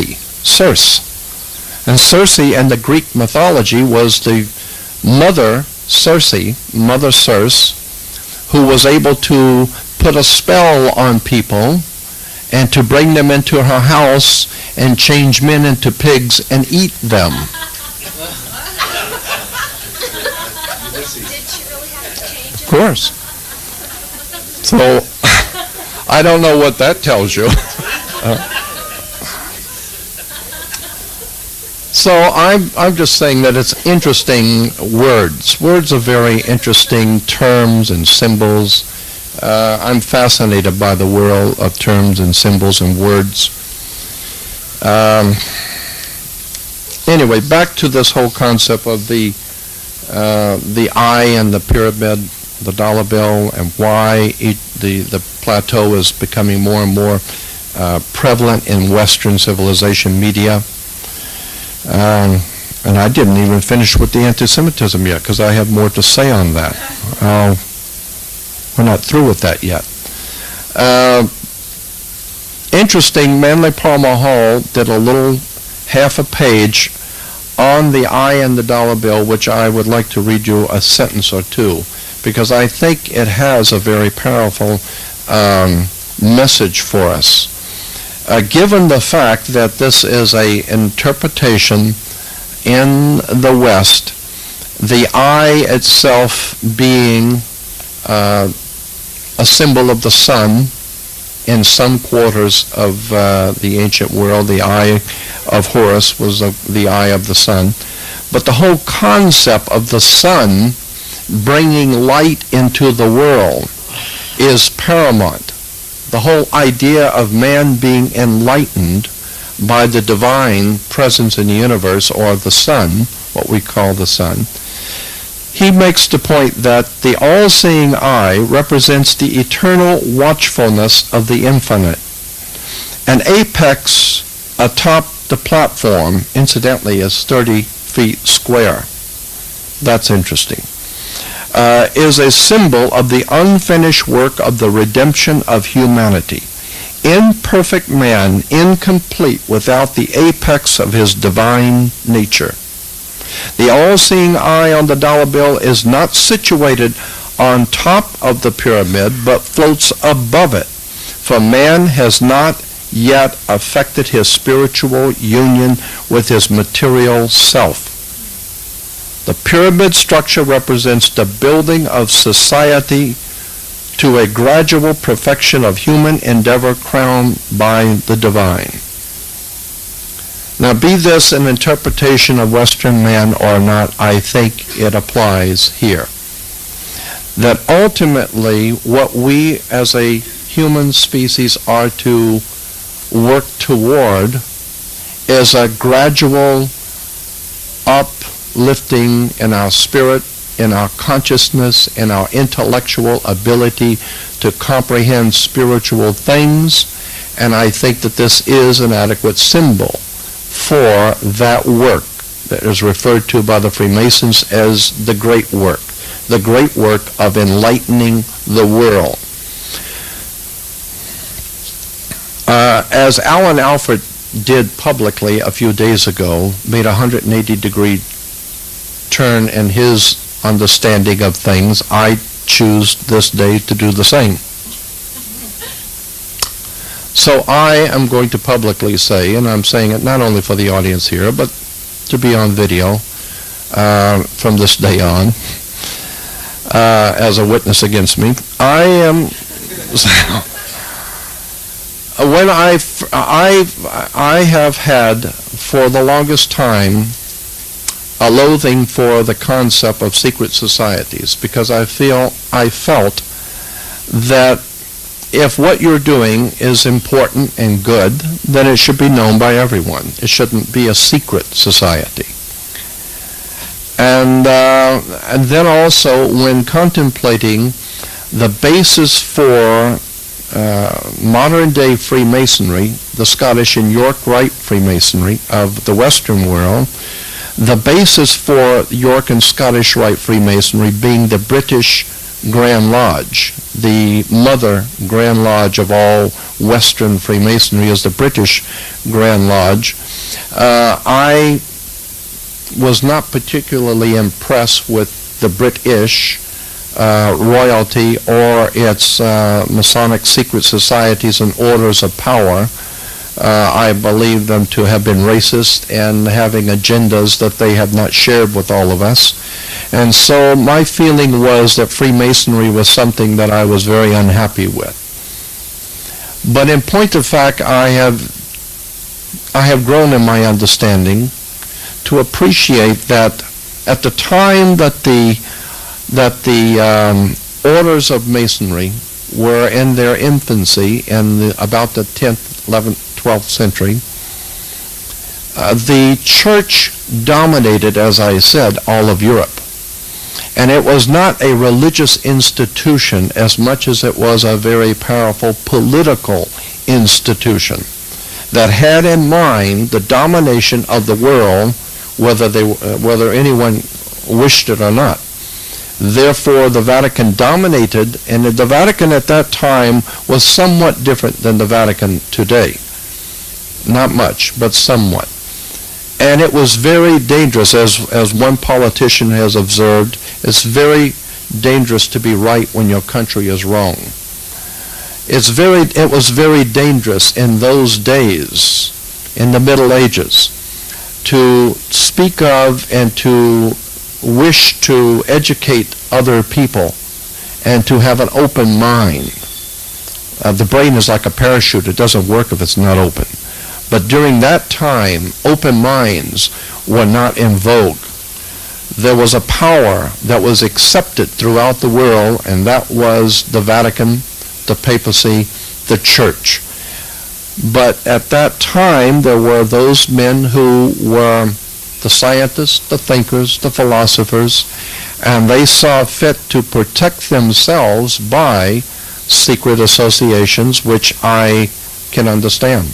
And Circe in the Greek mythology was the mother Circe, who was able to put a spell on people and to bring them into her house and change men into pigs and eat them. Of course. So, I don't know what that tells you. So I'm just saying that it's interesting words. Words are very interesting terms and symbols. I'm fascinated by the world of terms and symbols and words. Anyway, back to this whole concept of the eye and the pyramid, the dollar bill, and why the plateau is becoming more and more prevalent in Western civilization media. And I didn't even finish with the anti-Semitism yet, because I have more to say on that. We're not through with that yet. Interesting, Manly Palmer Hall did a little half a page on the eye and the dollar bill, which I would like to read you a sentence or two, because I think it has a very powerful message for us. Given the fact that this is an interpretation in the West, the eye itself being a symbol of the sun in some quarters of the ancient world, the eye of Horus was the eye of the sun. But the whole concept of the sun bringing light into the world is paramount. The whole idea of man being enlightened by the divine presence in the universe, or the sun, what we call the sun, he makes the point that the all-seeing eye represents the eternal watchfulness of the infinite. An apex atop the platform, incidentally, is 30 feet square. That's interesting. Is a symbol of the unfinished work of the redemption of humanity. Imperfect man, incomplete without the apex of his divine nature. The all-seeing eye on the dollar bill is not situated on top of the pyramid, but floats above it, for man has not yet affected his spiritual union with his material self. The pyramid structure represents the building of society to a gradual perfection of human endeavor crowned by the divine. Now, be this an interpretation of Western man or not, I think it applies here. That ultimately what we as a human species are to work toward is a gradual uplifting in our spirit, in our consciousness, in our intellectual ability to comprehend spiritual things, and I think that this is an adequate symbol for that work that is referred to by the Freemasons as the great work of enlightening the world. As Alan Alford did publicly a few days ago, made a 180-degree turn in his understanding of things, I choose this day to do the same. So I am going to publicly say, and I'm saying it not only for the audience here, but to be on video from this day on, as a witness against me, I am... When I have had for the longest time a loathing for the concept of secret societies, because I felt that if what you're doing is important and good, then it should be known by everyone. It shouldn't be a secret society. And then also, when contemplating the basis for modern-day Freemasonry, the Scottish and York Rite Freemasonry of the Western world, the basis for York and Scottish Rite Freemasonry being the British Grand Lodge, the mother Grand Lodge of all Western Freemasonry is the British Grand Lodge. I was not particularly impressed with the British royalty or its Masonic secret societies and orders of power. I believe them to have been racist and having agendas that they have not shared with all of us. And so my feeling was that Freemasonry was something that I was very unhappy with. But in point of fact, I have grown in my understanding to appreciate that at the time that the orders of Masonry were in their infancy in about the 10th, 11th, 12th century, the church dominated, as I said, all of Europe. And it was not a religious institution as much as it was a very powerful political institution that had in mind the domination of the world, whether anyone wished it or not. Therefore, the Vatican dominated, and the Vatican at that time was somewhat different than the Vatican today. Not much, but somewhat. And it was very dangerous, as one politician has observed, it's very dangerous to be right when your country is wrong. It was very dangerous in those days, in the Middle Ages, to speak of and to wish to educate other people and to have an open mind. The brain is like a parachute. It doesn't work if it's not open. But during that time, open minds were not in vogue. There was a power that was accepted throughout the world, and that was the Vatican, the papacy, the church. But at that time, there were those men who were the scientists, the thinkers, the philosophers, and they saw fit to protect themselves by secret associations, which I can understand.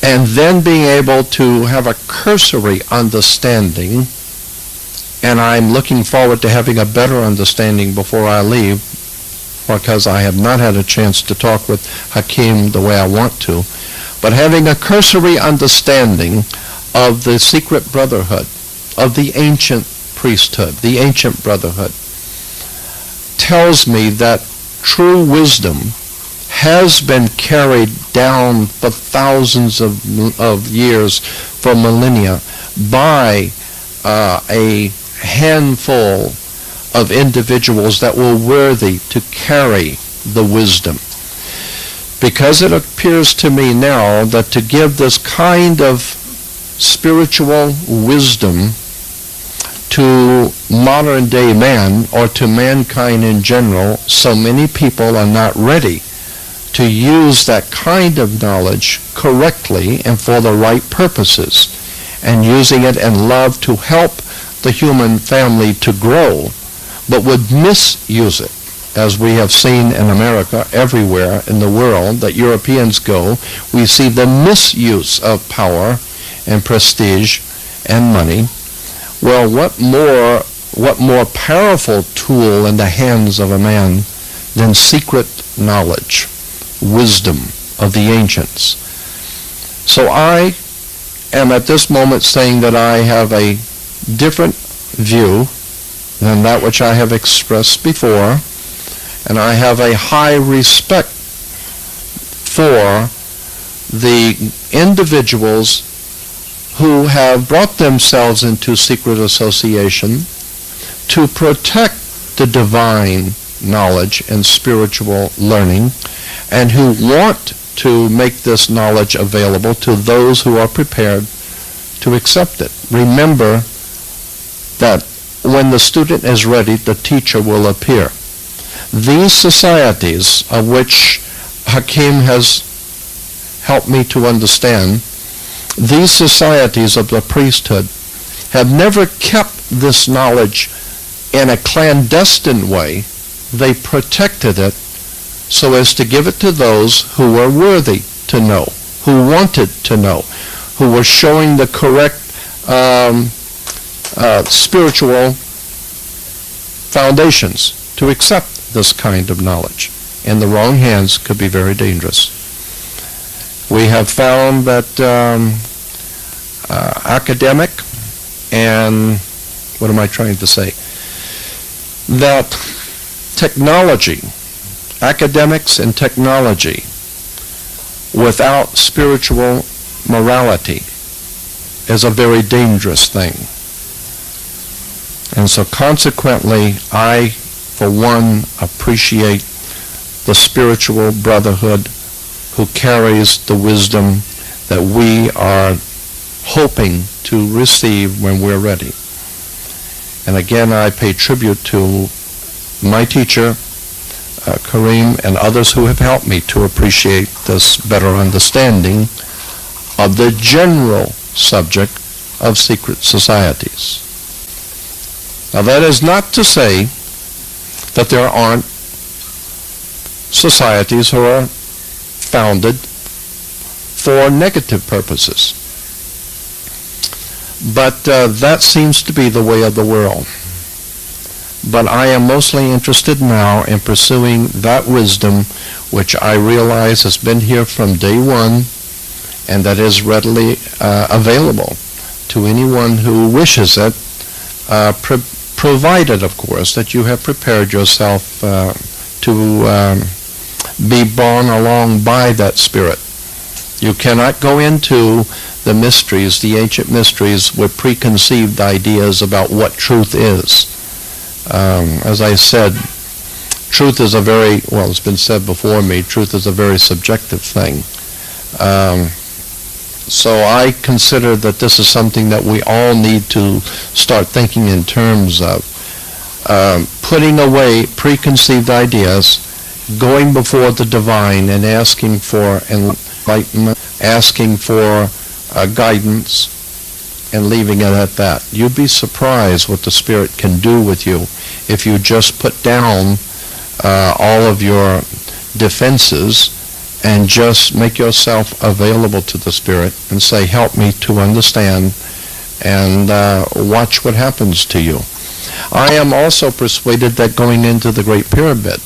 And then being able to have a cursory understanding, and I'm looking forward to having a better understanding before I leave, because I have not had a chance to talk with Hakim the way I want to, but having a cursory understanding of the secret brotherhood, of the ancient priesthood, the ancient brotherhood, tells me that true wisdom has been carried down for thousands of years, for millennia, by a handful of individuals that were worthy to carry the wisdom. Because it appears to me now that to give this kind of spiritual wisdom to modern day man, or to mankind in general, so many people are not ready to use that kind of knowledge correctly and for the right purposes, and using it in love to help the human family to grow, but would misuse it, as we have seen in America, everywhere in the world that Europeans go. We see the misuse of power and prestige and money. Well, what more powerful tool in the hands of a man than secret knowledge, wisdom of the ancients? So I am at this moment saying that I have a different view than that which I have expressed before, and I have a high respect for the individuals who have brought themselves into secret association to protect the divine knowledge and spiritual learning, and who want to make this knowledge available to those who are prepared to accept it. Remember that when the student is ready, the teacher will appear. these societies, of which Hakim has helped me to understand, these societies of the priesthood have never kept this knowledge in a clandestine way. They protected it so as to give it to those who were worthy to know, who wanted to know, who were showing the correct spiritual foundations to accept this kind of knowledge. In the wrong hands could be very dangerous. We have found that academic and, what am I trying to say? That technology, academics and technology, without spiritual morality is a very dangerous thing. And so consequently, I, for one, appreciate the spiritual brotherhood who carries the wisdom that we are hoping to receive when we're ready. And again, I pay tribute to my teacher, Kareem, and others who have helped me to appreciate this better understanding of the general subject of secret societies. Now, that is not to say that there aren't societies who are founded for negative purposes. But that seems to be the way of the world. But I am mostly interested now in pursuing that wisdom which I realize has been here from day one and that is readily available to anyone who wishes it, provided, of course, that you have prepared yourself to be borne along by that Spirit. You cannot go into the mysteries, the ancient mysteries, with preconceived ideas about what truth is. As I said, truth is a very, well, it's been said before me, truth is a very subjective thing. So I consider that this is something that we all need to start thinking in terms of. Putting away preconceived ideas, going before the divine and asking for enlightenment, asking for guidance, and leaving it at that. You'd be surprised what the Spirit can do with you if you just put down all of your defenses and just make yourself available to the Spirit and say, help me to understand, and watch what happens to you. I am also persuaded that going into the Great Pyramid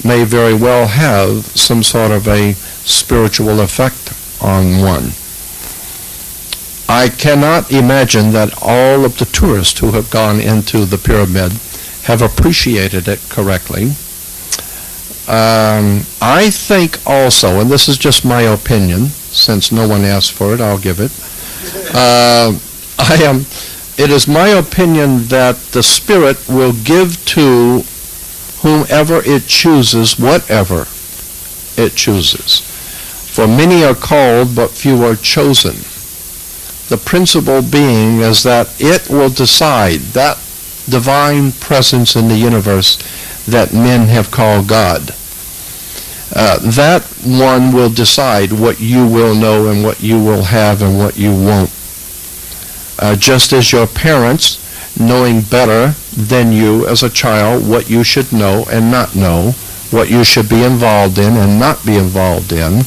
may very well have some sort of a spiritual effect on one. I cannot imagine that all of the tourists who have gone into the pyramid have appreciated it correctly. I think also, and this is just my opinion, since no one asked for it, I'll give it. It is my opinion that the Spirit will give to whomever it chooses, whatever it chooses. For many are called, but few are chosen. The principle being is that it will decide, that divine presence in the universe that men have called God. That one will decide what you will know and what you will have and what you won't. Just as your parents, knowing better than you as a child what you should know and not know, what you should be involved in and not be involved in,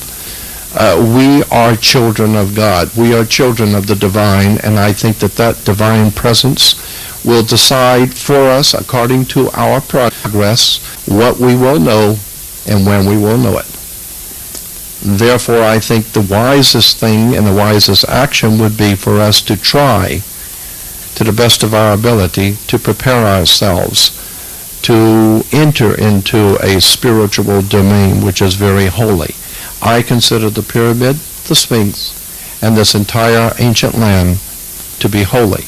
we are children of God. We are children of the divine, and I think that that divine presence will decide for us, according to our progress, what we will know and when we will know it. Therefore, I think the wisest thing and the wisest action would be for us to try, to the best of our ability, to prepare ourselves to enter into a spiritual domain which is very holy. I consider the pyramid, the Sphinx, and this entire ancient land to be holy.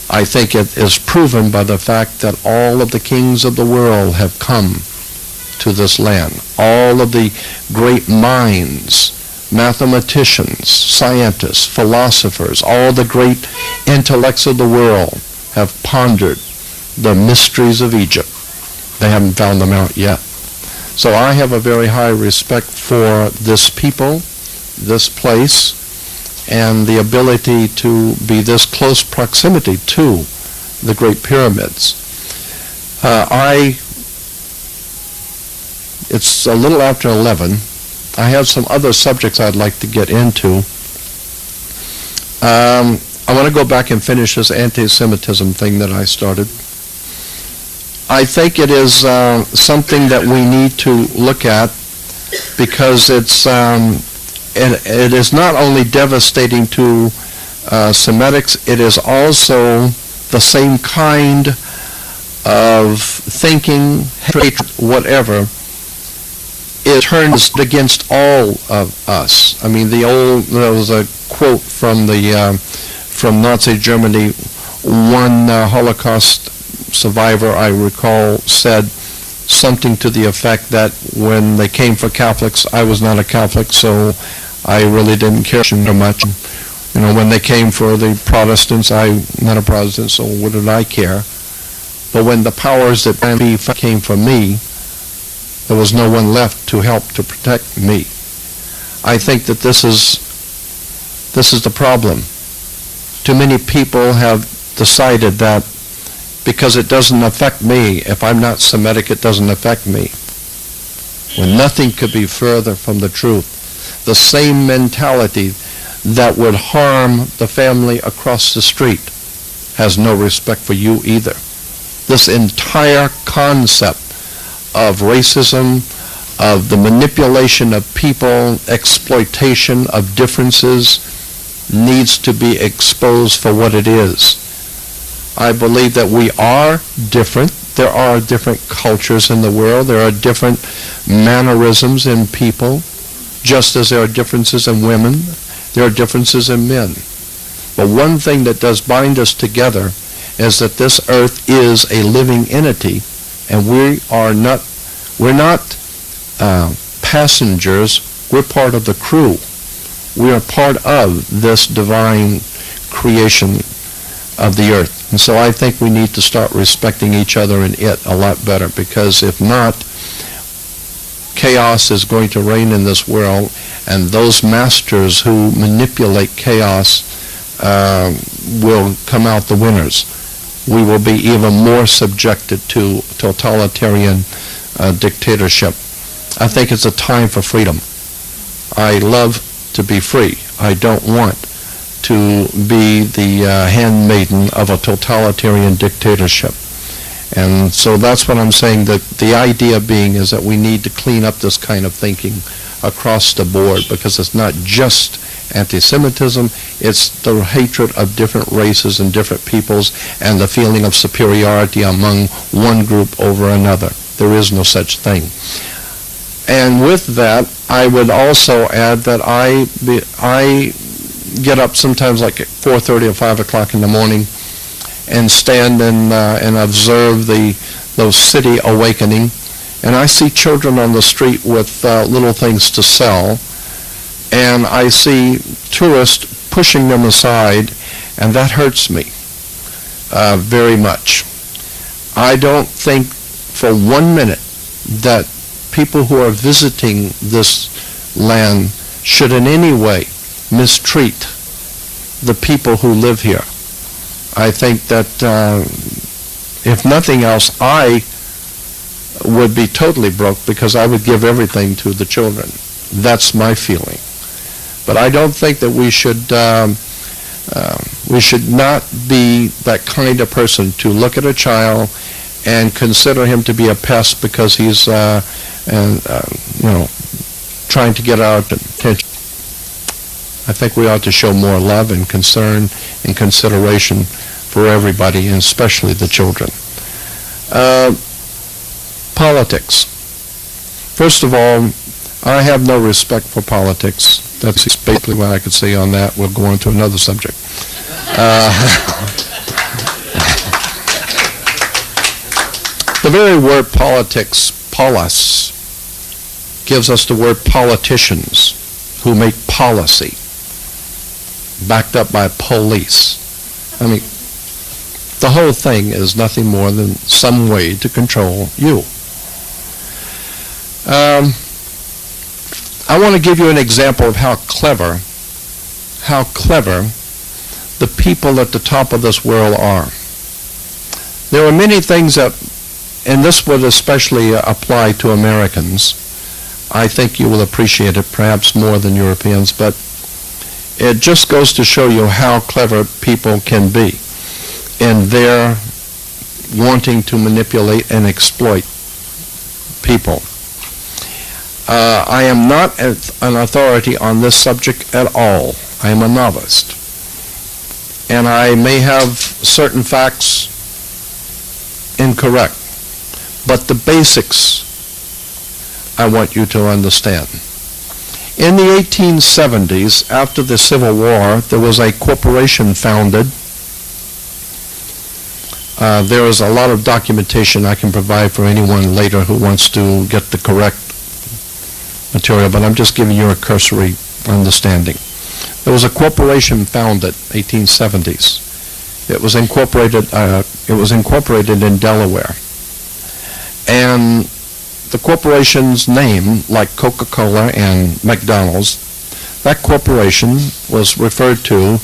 I think it is proven by the fact that all of the kings of the world have come to this land. All of the great minds, mathematicians, scientists, philosophers, all the great intellects of the world have pondered the mysteries of Egypt, They haven't found them out yet. So I have a very high respect for this people, this place, and the ability to be this close proximity to the Great Pyramids. It's a little after 11. I have some other subjects I'd like to get into. I want to go back and finish this anti-Semitism thing that I started. I think it is something that we need to look at because it is not only devastating to Semitics, it is also the same kind of thinking, hatred, whatever. It turns against all of us. I mean, there was a quote from from Nazi Germany. One Holocaust survivor, I recall, said something to the effect that when they came for Catholics, I was not a Catholic, so I really didn't care so much. You know, when they came for the Protestants, I'm not a Protestant, so what did I care? But when the powers that be came for me, there was no one left to help to protect me. I think that this is the problem. Too many people have decided that because it doesn't affect me, if I'm not Semitic, it doesn't affect me. When nothing could be further from the truth. The same mentality that would harm the family across the street has no respect for you either. This entire concept of racism, of the manipulation of people, exploitation of differences, needs to be exposed for what it is. I believe that we are different. There are different cultures in the world. There are different mannerisms in people, just as there are differences in women. There are differences in men. But one thing that does bind us together is that this earth is a living entity, and we're not passengers. We're part of the crew. We are part of this divine creation of the earth. And so I think we need to start respecting each other and it a lot better, because if not, chaos is going to reign in this world, and those masters who manipulate chaos will come out the winners. We will be even more subjected to totalitarian dictatorship. I think it's a time for freedom. I love to be free. I don't want to be the handmaiden of a totalitarian dictatorship. And so that's what I'm saying, that the idea being is that we need to clean up this kind of thinking across the board, because it's not just anti-Semitism, it's the hatred of different races and different peoples and the feeling of superiority among one group over another. There is no such thing. And with that, I would also add that I get up sometimes like at 4:30 or 5 o'clock in the morning and stand and observe those city awakening. And I see children on the street with little things to sell, and I see tourists pushing them aside, and that hurts me very much. I don't think for 1 minute that people who are visiting this land should in any way mistreat the people who live here. I think that if nothing else, I would be totally broke because I would give everything to the children. That's my feeling. But I don't think that we should not be that kind of person to look at a child and consider him to be a pest because he's trying to get our attention. I think we ought to show more love and concern and consideration for everybody, and especially the children. Politics. First of all, I have no respect for politics. That's basically what I could say on that. We'll go on to another subject. The very word politics, polis, gives us the word politicians who make policy, backed up by police. I mean, The whole thing is nothing more than some way to control you. I want to give you an example of how clever the people at the top of this world are. There are many things that, and this would especially apply to Americans, I think you will appreciate it perhaps more than Europeans, but it just goes to show you how clever people can be in their wanting to manipulate and exploit people. I am not an authority on this subject at all. I am a novice. And I may have certain facts incorrect, but the basics I want you to understand. In the 1870s, after the Civil War, there was a corporation founded. There is a lot of documentation I can provide for anyone later who wants to get the correct material, but I'm just giving you a cursory understanding. There was a corporation founded 1870s. It was incorporated in Delaware. And the corporation's name, like Coca-Cola and McDonald's, that corporation was referred to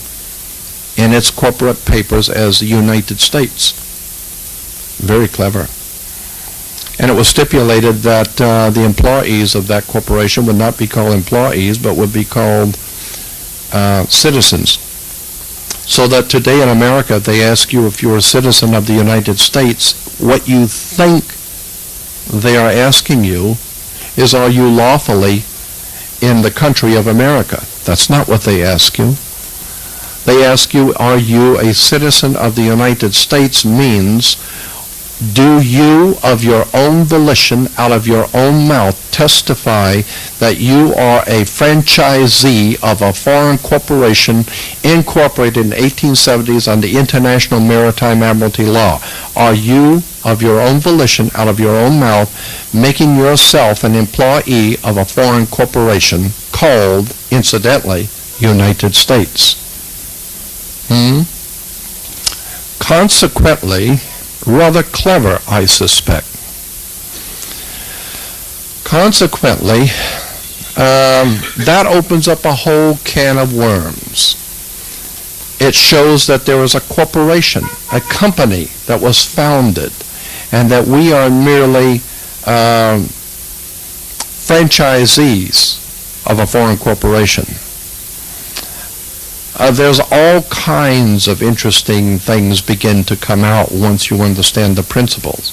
in its corporate papers as the United States. Very clever. And it was stipulated that the employees of that corporation would not be called employees, but would be called citizens. So that today in America, they ask you if you're a citizen of the United States, what you think they are asking you is, are you lawfully in the country of America? That's not what they ask you. They ask you, are you a citizen of the United States, means, do you, of your own volition, out of your own mouth, testify that you are a franchisee of a foreign corporation incorporated in the 1870s under International Maritime Admiralty Law? Are you, of your own volition, out of your own mouth, making yourself an employee of a foreign corporation called, incidentally, United States? Consequently, rather clever, I suspect. Consequently, that opens up a whole can of worms. It shows that there is a corporation, a company that was founded, and that we are merely franchisees of a foreign corporation. There's all kinds of interesting things begin to come out once you understand the principles.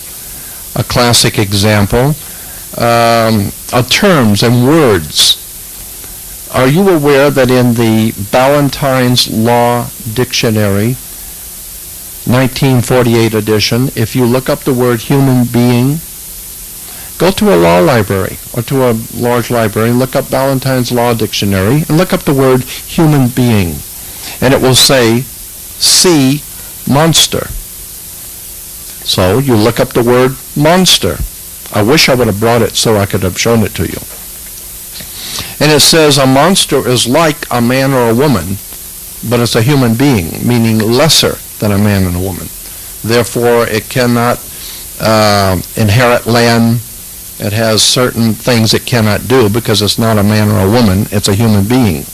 A classic example are terms and words. Are you aware that in the Ballantyne's Law Dictionary, 1948 edition, if you look up the word human being, go to a law library or to a large library and look up Ballantyne's Law Dictionary and look up the word human being. And it will say, see monster. So you look up the word monster. I wish I would have brought it so I could have shown it to you. And it says a monster is like a man or a woman, but it's a human being, meaning lesser than a man and a woman. Therefore, it cannot inherit land. It has certain things it cannot do because it's not a man or a woman. It's a human being.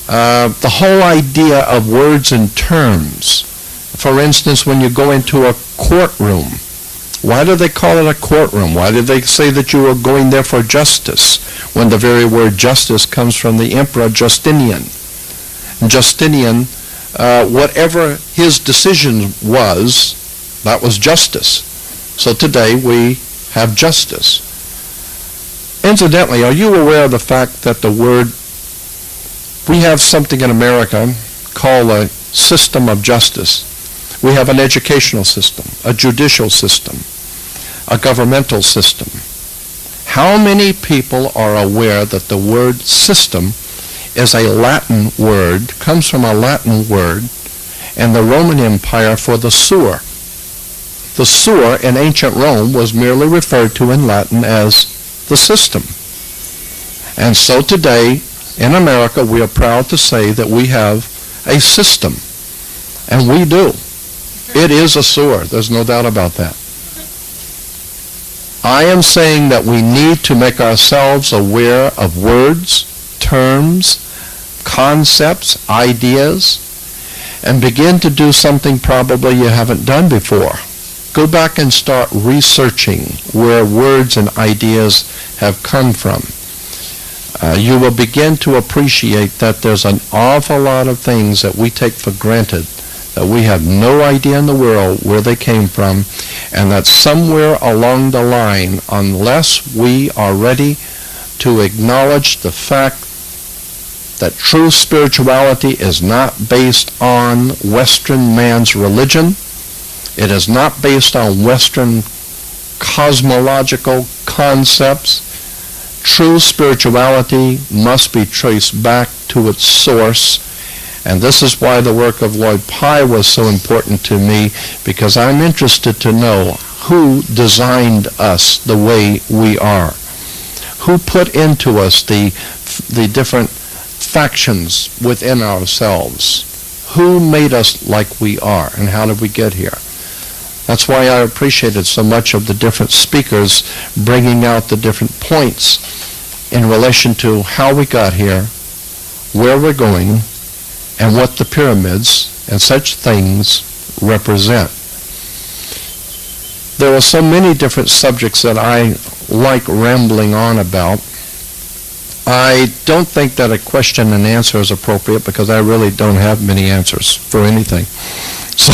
The whole idea of words and terms. For instance, when you go into a courtroom, why do they call it a courtroom? Why do they say that you are going there for justice, when the very word justice comes from the Emperor Justinian? Justinian, whatever his decision was, that was justice. So today we have justice. Incidentally, are you aware of the fact that the word, we have something in America called a system of justice. We have an educational system, a judicial system, a governmental system. How many people are aware that the word system is a Latin word, comes from a Latin word, and the Roman Empire for the sewer? The sewer in ancient Rome was merely referred to in Latin as the system. And so today, in America, we are proud to say that we have a system. And we do. It is a sewer. There's no doubt about that. I am saying that we need to make ourselves aware of words, terms, concepts, ideas, and begin to do something probably you haven't done before. Go back and start researching where words and ideas have come from. You will begin to appreciate that there's an awful lot of things that we take for granted, that we have no idea in the world where they came from, and that somewhere along the line, unless we are ready to acknowledge the fact that true spirituality is not based on Western man's religion, it is not based on Western cosmological concepts. True spirituality must be traced back to its source. And this is why the work of Lloyd Pye was so important to me, because I'm interested to know who designed us the way we are. Who put into us the different factions within ourselves. Who made us like we are, and how did we get here? That's why I appreciated so much of the different speakers bringing out the different points in relation to how we got here, where we're going, and what the pyramids and such things represent. There are so many different subjects that I like rambling on about. I don't think that a question and answer is appropriate, because I really don't have many answers for anything. So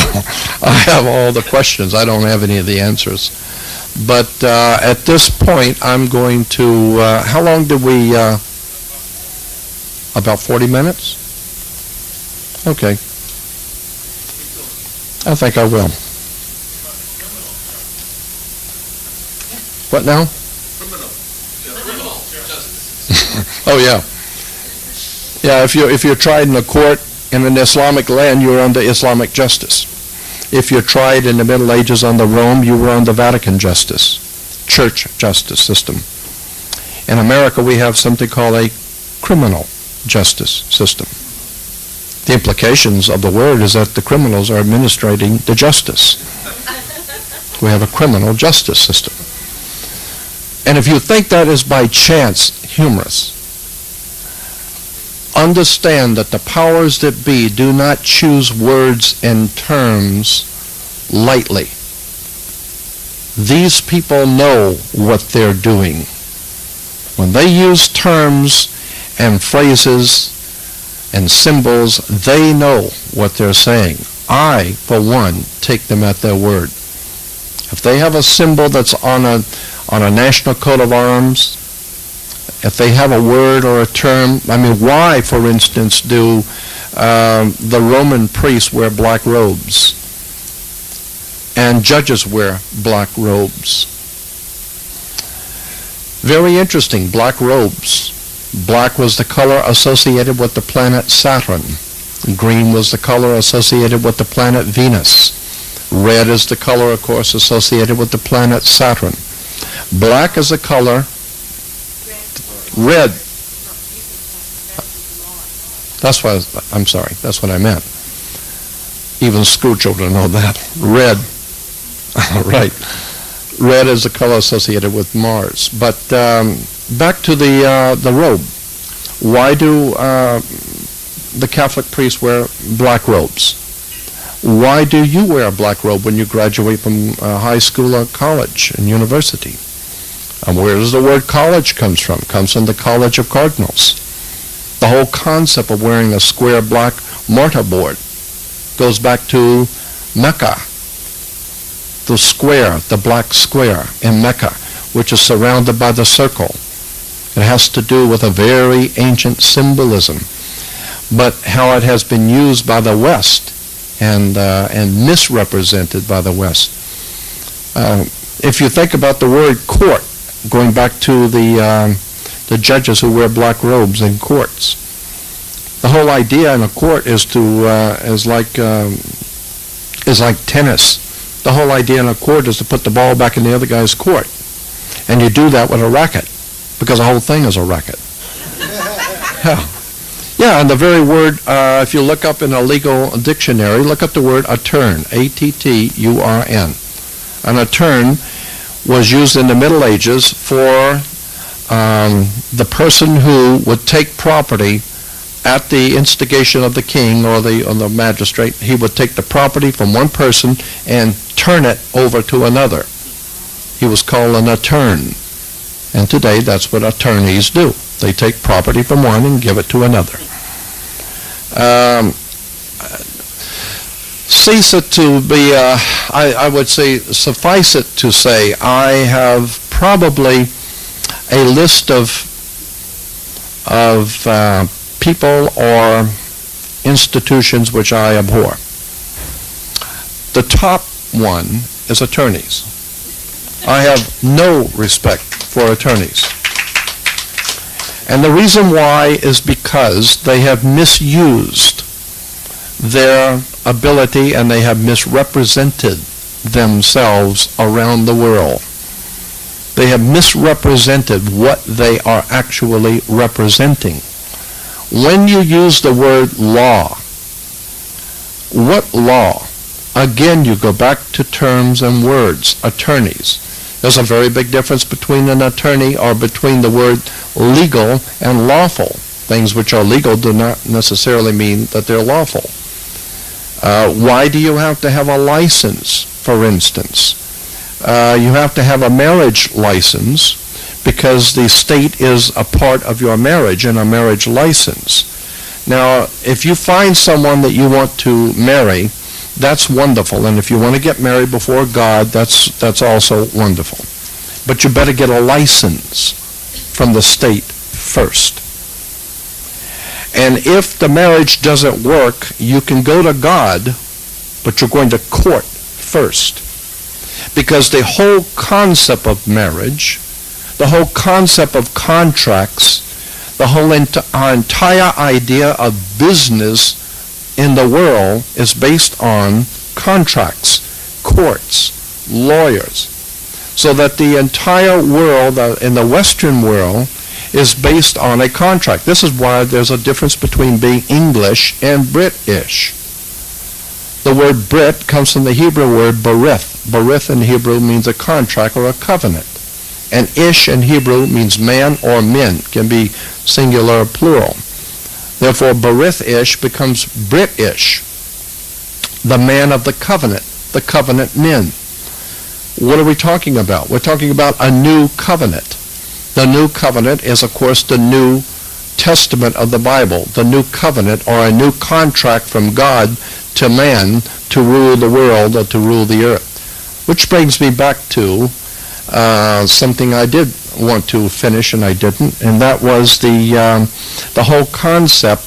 I have all the questions. I don't have any of the answers. But at this point, I'm going to, how long did we, about 40 minutes? Okay. I think I will. What now? Oh, yeah. Yeah, if you're tried in a court in an Islamic land, you're under Islamic justice. If you're tried in the Middle Ages under Rome, you were under Vatican justice, church justice system. In America, we have something called a criminal justice system. The implications of the word is that the criminals are administrating the justice. We have a criminal justice system. And if you think that is by chance humorous, understand that the powers that be do not choose words and terms lightly. These people know what they're doing. When they use terms and phrases and symbols, they know what they're saying. I, for one, take them at their word. If they have a symbol that's on a national coat of arms, if they have a word or a term, I mean, why, for instance, do the Roman priests wear black robes and judges wear black robes? Very interesting, black robes. Black was the color associated with the planet Saturn. Green was the color associated with the planet Venus. Red is the color, of course, associated with the planet Saturn. Black is the color. Red. That's what I'm sorry. That's what I meant. Even school children know that. Red. Right. Red is the color associated with Mars. But back to the robe. Why do the Catholic priests wear black robes? Why do you wear a black robe when you graduate from high school or college and university? And where does the word college comes from? It comes from the College of Cardinals. The whole concept of wearing a square black mortarboard goes back to Mecca. The square, the black square in Mecca, which is surrounded by the circle. It has to do with a very ancient symbolism. But how it has been used by the West and misrepresented by the West. If you think about the word court, going back to the judges who wear black robes in courts, the whole idea in a court is like tennis. The whole idea in a court is to put the ball back in the other guy's court, and you do that with a racket, because the whole thing is a racket. Yeah. Yeah, and the very word, if you look up in a legal dictionary, look up the word attern, A-T-T-U-R-N. An attern was used in the Middle Ages for the person who would take property at the instigation of the king or the magistrate. He would take the property from one person and turn it over to another. He was called an attern. And today, that's what attorneys do. They take property from one and give it to another. Cease it to be, I would say, suffice it to say, I have probably a list of people or institutions which I abhor. The top one is attorneys. I have no respect for attorneys. And the reason why is because they have misused their ability and they have misrepresented themselves around the world. They have misrepresented what they are actually representing. When you use the word law, what law? Again, you go back to terms and words, attorneys. There's a very big difference between an attorney or between the word legal and lawful. Things which are legal do not necessarily mean that they're lawful. Why do you have to have a license, for instance? You have to have a marriage license because the state is a part of your marriage and a marriage license. Now, if you find someone that you want to marry, that's wonderful, and if you want to get married before God, that's also wonderful. But you better get a license from the state first. And if the marriage doesn't work, you can go to God, but you're going to court first. Because the whole concept of marriage, the whole concept of contracts, the whole entire idea of business in the world is based on contracts, courts, lawyers. So that the entire world in the Western world is based on a contract. This is why there's a difference between being English and British. The word Brit comes from the Hebrew word berith. Berith in Hebrew means a contract or a covenant. And ish in Hebrew means man or men, can be singular or plural. Therefore, berith-ish becomes British, the man of the covenant men. What are we talking about? We're talking about a new covenant. The new covenant is, of course, the New Testament of the Bible, the new covenant or a new contract from God to man to rule the world or to rule the earth. Which brings me back to something I did want to finish and I didn't, and that was the whole concept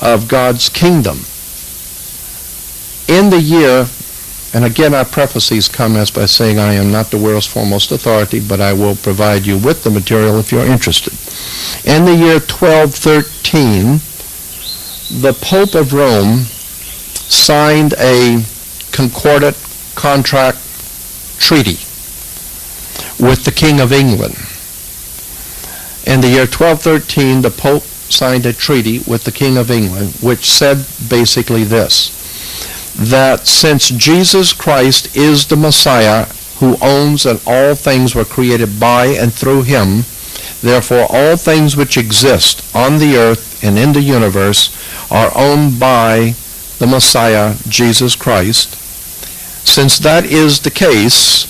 of God's kingdom. In the year, and again I preface these comments by saying I am not the world's foremost authority, but I will provide you with the material if you're interested. In the year 1213, the Pope of Rome signed a concordant contract treaty with the King of England. In the year 1213, the Pope signed a treaty with the King of England, which said basically this, that since Jesus Christ is the Messiah who owns and all things were created by and through him, therefore all things which exist on the earth and in the universe are owned by the Messiah, Jesus Christ. Since that is the case,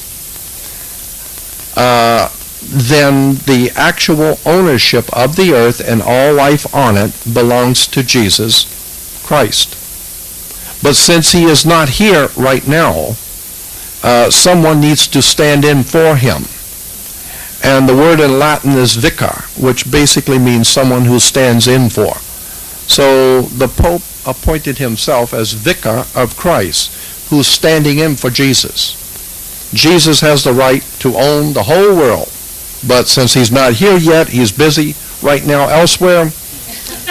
then the actual ownership of the earth and all life on it belongs to Jesus Christ. But since he is not here right now, someone needs to stand in for him. And the word in Latin is vicar, which basically means someone who stands in for. So the Pope appointed himself as vicar of Christ, who's standing in for Jesus. Jesus has the right to own the whole world, but since he's not here yet, he's busy right now elsewhere.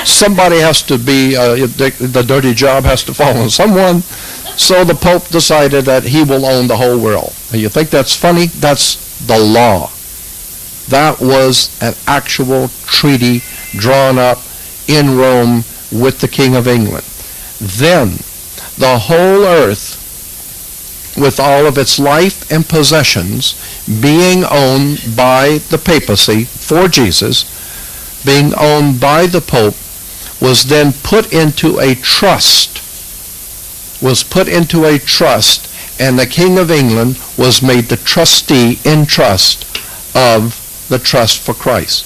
Somebody has to be, the dirty job has to fall on someone, so the Pope decided that he will own the whole world. And you think that's funny? That's the law. That was an actual treaty drawn up in Rome with the King of England. Then the whole earth, with all of its life and possessions, being owned by the papacy for Jesus, being owned by the Pope, was then put into a trust, and the King of England was made the trustee in trust of the Trust for Christ.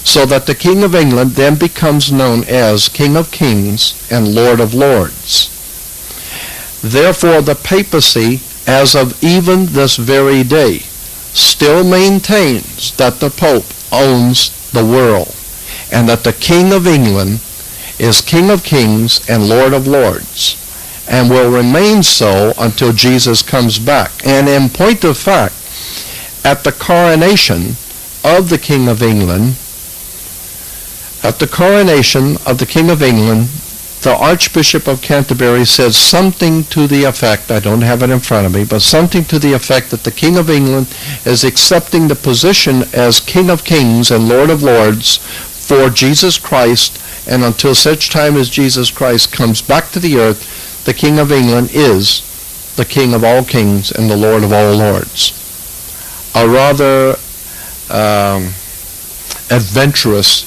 So that the King of England then becomes known as King of Kings and Lord of Lords. Therefore, the papacy, as of even this very day, still maintains that the Pope owns the world, and that the King of England is King of Kings and Lord of Lords, and will remain so until Jesus comes back. And in point of fact, at the coronation of the King of England, the Archbishop of Canterbury said something to the effect, I don't have it in front of me, but something to the effect that the King of England is accepting the position as King of Kings and Lord of Lords for Jesus Christ, and until such time as Jesus Christ comes back to the earth, the King of England is the King of all kings and the Lord of all lords. A rather adventurous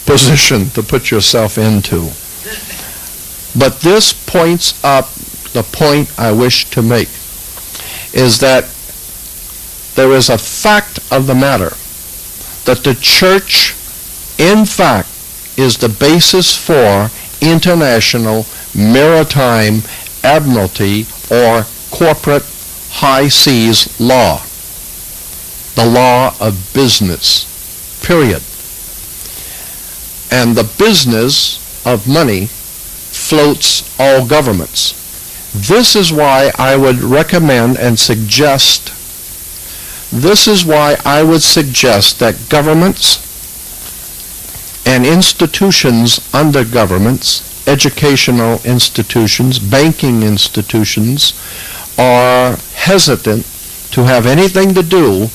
position to put yourself into. But this points up the point I wish to make, is that there is a fact of the matter that the church, in fact, is the basis for international maritime admiralty or corporate high seas law, the law of business, period. And the business of money floats all governments. This is why I would recommend and suggest, that governments and institutions under governments, educational institutions, banking institutions, are hesitant to have anything to do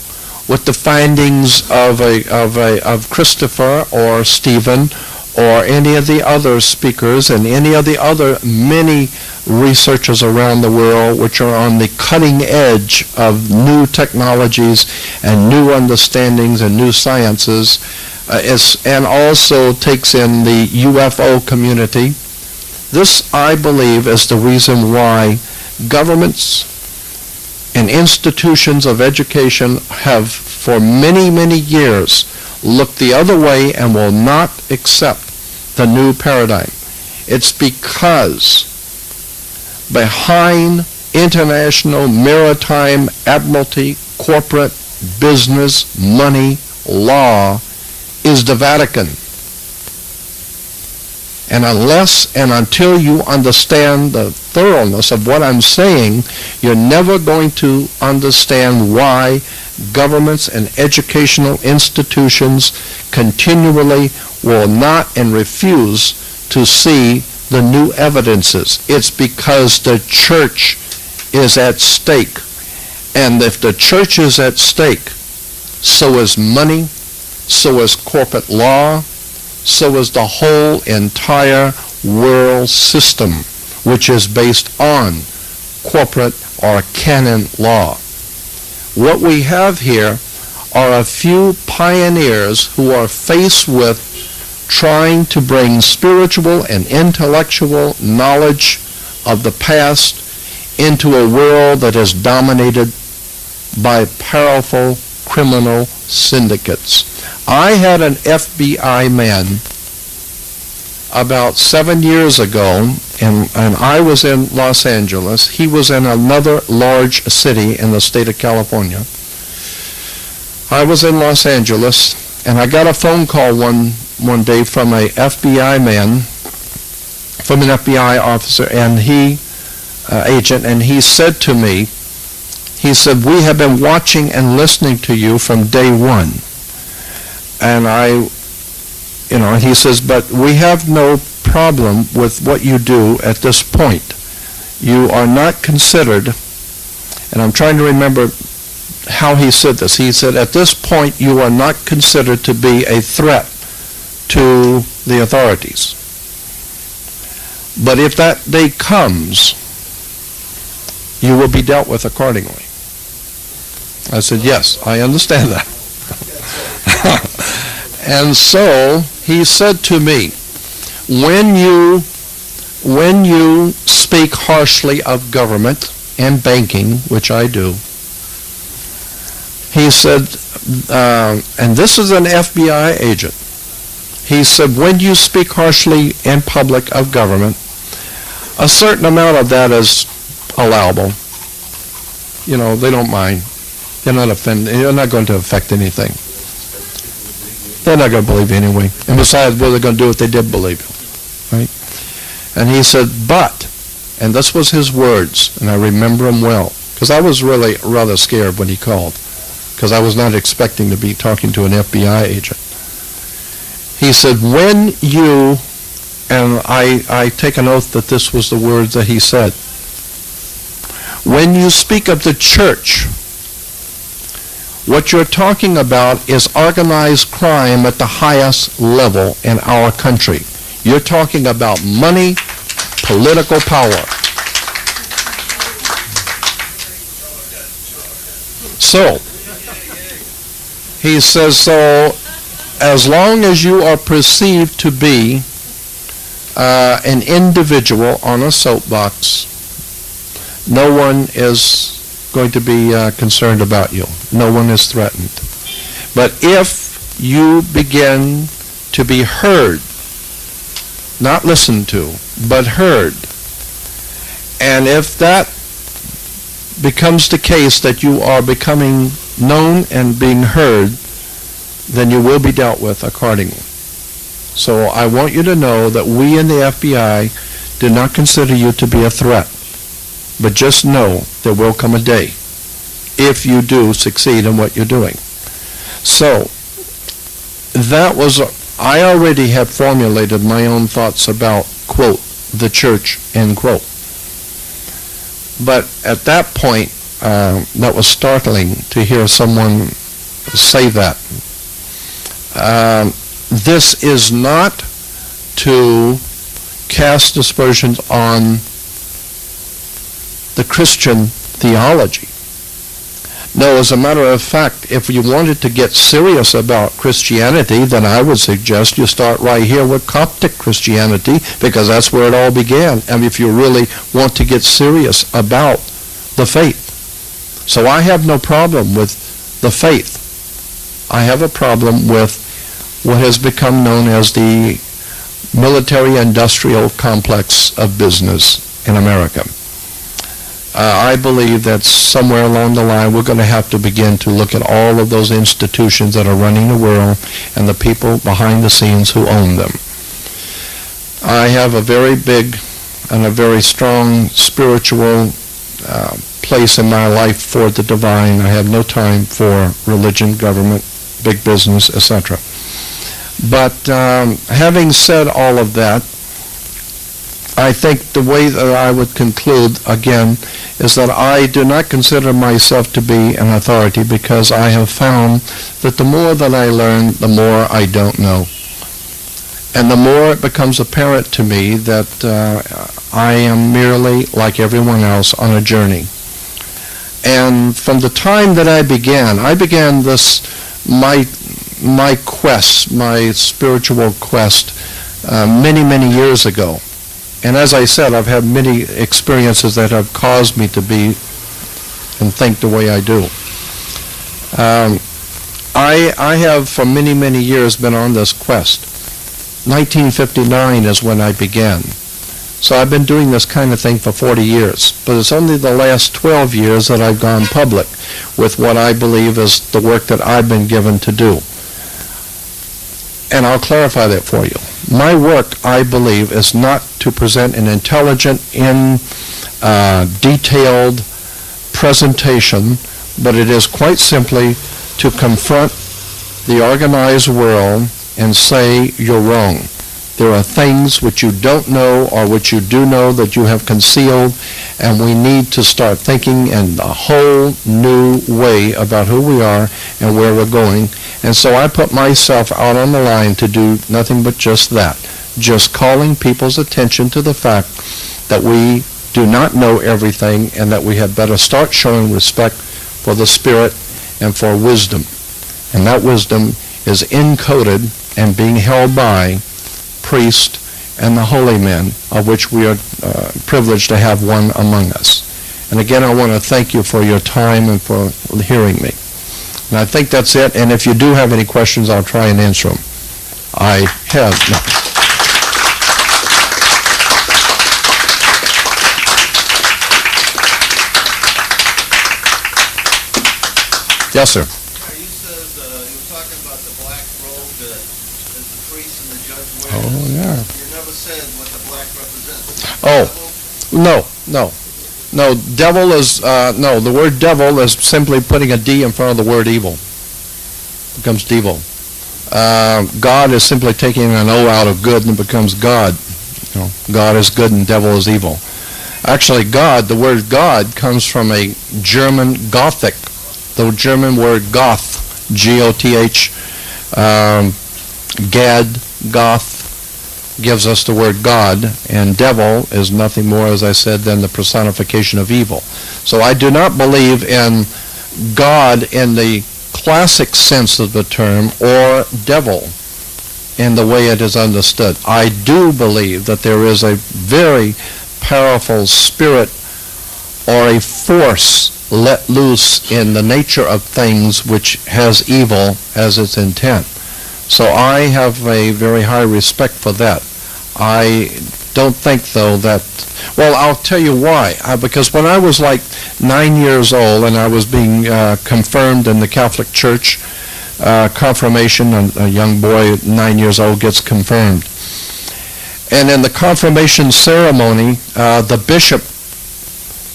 with the findings of Christopher or Stephen or any of the other speakers and any of the other many researchers around the world which are on the cutting edge of new technologies and new understandings and new sciences, and also takes in the UFO community. This, I believe, is the reason why governments and institutions of education have for many, many years looked the other way and will not accept the new paradigm. It's because behind international maritime admiralty, corporate business, money, law is the Vatican. And unless and until you understand the thoroughness of what I'm saying, you're never going to understand why governments and educational institutions continually will not and refuse to see the new evidences. It's because the church is at stake. And if the church is at stake, so is money, so is corporate law, so is the whole entire world system, which is based on corporate or canon law. What we have here are a few pioneers who are faced with trying to bring spiritual and intellectual knowledge of the past into a world that is dominated by powerful criminal syndicates. I had an FBI man about 7 years ago, and I was in Los Angeles. He was in another large city in the state of California. I was in Los Angeles, and I got a phone call one day from an FBI man, from an FBI officer, and agent, and he said to me, he said, "We have been watching and listening to you from day one." And and he says, "But we have no problem with what you do at this point. You are not considered," and I'm trying to remember how he said this. He said, "At this point, you are not considered to be a threat to the authorities." But if that day comes, you will be dealt with accordingly. I said, yes, I understand that. And so he said to me, when you speak harshly of government and banking, which I do, he said, and this is an FBI agent, he said, when you speak harshly in public of government, a certain amount of that is allowable. You know, they don't mind. They're not offended. You're not going to affect anything. They're not going to believe you anyway. And besides, what are they going to do if they did believe you? Right? And he said, but, and this was his words, and I remember them well, because I was really rather scared when he called, because I was not expecting to be talking to an FBI agent. He said, when you, and I take an oath that this was the words that he said, when you speak of the church, what you're talking about is organized crime at the highest level in our country. You're talking about money, political power. So, he says, so as long as you are perceived to be an individual on a soapbox, no one is going to be concerned about you. No one is threatened. But if you begin to be heard, not listened to, but heard, and if that becomes the case that you are becoming known and being heard, then you will be dealt with accordingly. So I want you to know that we in the FBI do not consider you to be a threat. But just know there will come a day if you do succeed in what you're doing. So that was, I already had formulated my own thoughts about, quote, the church, end quote. But at that point, that was startling to hear someone say that. This is not to cast aspersions on the Christian theology. No, as a matter of fact, if you wanted to get serious about Christianity, then I would suggest you start right here with Coptic Christianity, because that's where it all began. And if you really want to get serious about the faith. So I have no problem with the faith. I have a problem with what has become known as the military-industrial complex of business in America. I believe that somewhere along the line we're going to have to begin to look at all of those institutions that are running the world and the people behind the scenes who own them. I have a very big and a very strong spiritual place in my life for the divine. I have no time for religion, government, big business, etc. But having said all of that, I think the way that I would conclude, again, is that I do not consider myself to be an authority, because I have found that the more that I learn, the more I don't know. And the more it becomes apparent to me that I am merely, like everyone else, on a journey. And from the time that I began this, my quest, my spiritual quest, many, many years ago. And as I said, I've had many experiences that have caused me to be and think the way I do. I have for many, many years been on this quest. 1959 is when I began. So I've been doing this kind of thing for 40 years. But it's only the last 12 years that I've gone public with what I believe is the work that I've been given to do. And I'll clarify that for you. My work, I believe, is not to present an intelligent, detailed presentation, but it is quite simply to confront the organized world and say you're wrong. There are things which you don't know or which you do know that you have concealed, and we need to start thinking in a whole new way about who we are and where we're going. And so I put myself out on the line to do nothing but just that. just calling people's attention to the fact that we do not know everything and that we had better start showing respect for the Spirit and for wisdom. And that wisdom is encoded and being held by priest and the holy men, of which we are privileged to have one among us. And again, I want to thank you for your time and for hearing me. And I think that's it. And if you do have any questions, I'll try and answer them. I have none. Yes, sir. You said you were talking about the black robe that the priest and the judge wear. Oh, yeah. You never said what the black represents. Oh, no. Devil is, no, the word devil is simply putting a D in front of the word evil. It becomes devil. God is simply taking an O out of good and it becomes God. You know, God is good and devil is evil. Actually, God, the word God comes from a German Gothic, the German word Goth, G-O-T-H, Gad, Goth, gives us the word God, and devil is nothing more, as I said, than the personification of evil. So I do not believe in God in the classic sense of the term or devil in the way it is understood. I do believe that there is a very powerful spirit or a force let loose in the nature of things which has evil as its intent. So I have a very high respect for that. I don't think, though, that... Well, I'll tell you why. Because when I was like 9 years old and I was being confirmed in the Catholic Church, confirmation, a young boy 9 years old gets confirmed. And in the confirmation ceremony, the bishop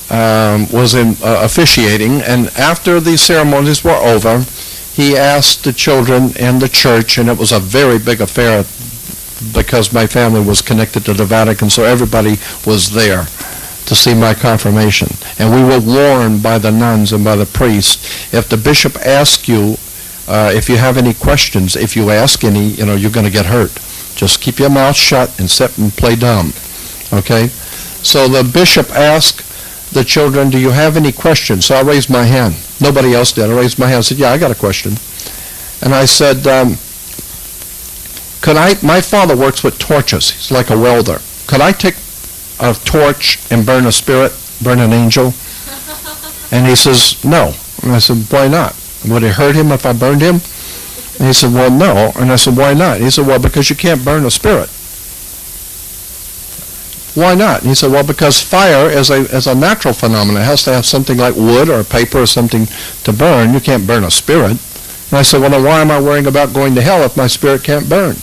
was officiating, and after the ceremonies were over, he asked the children in the church, and it was a very big affair because my family was connected to the Vatican, so everybody was there to see my confirmation. And we were warned by the nuns and by the priest, if the bishop asks you, if you have any questions, if you ask any, you're going to get hurt. Just keep your mouth shut and sit and play dumb. Okay? So the bishop asked the children, do you have any questions? So I raised my hand. Nobody else did. I raised my hand and said, yeah, I got a question. And I said, my father works with torches. He's like a welder. Could I take a torch and burn a spirit, burn an angel? And he says, no. And I said, why not? Would it hurt him if I burned him? And he said, well, no. And I said, why not? He said, well, because you can't burn a spirit. Why not? And he said, well, because fire is a natural phenomenon. It has to have something like wood or paper or something to burn. You can't burn a spirit. And I said, well, then why am I worrying about going to hell if my spirit can't burn?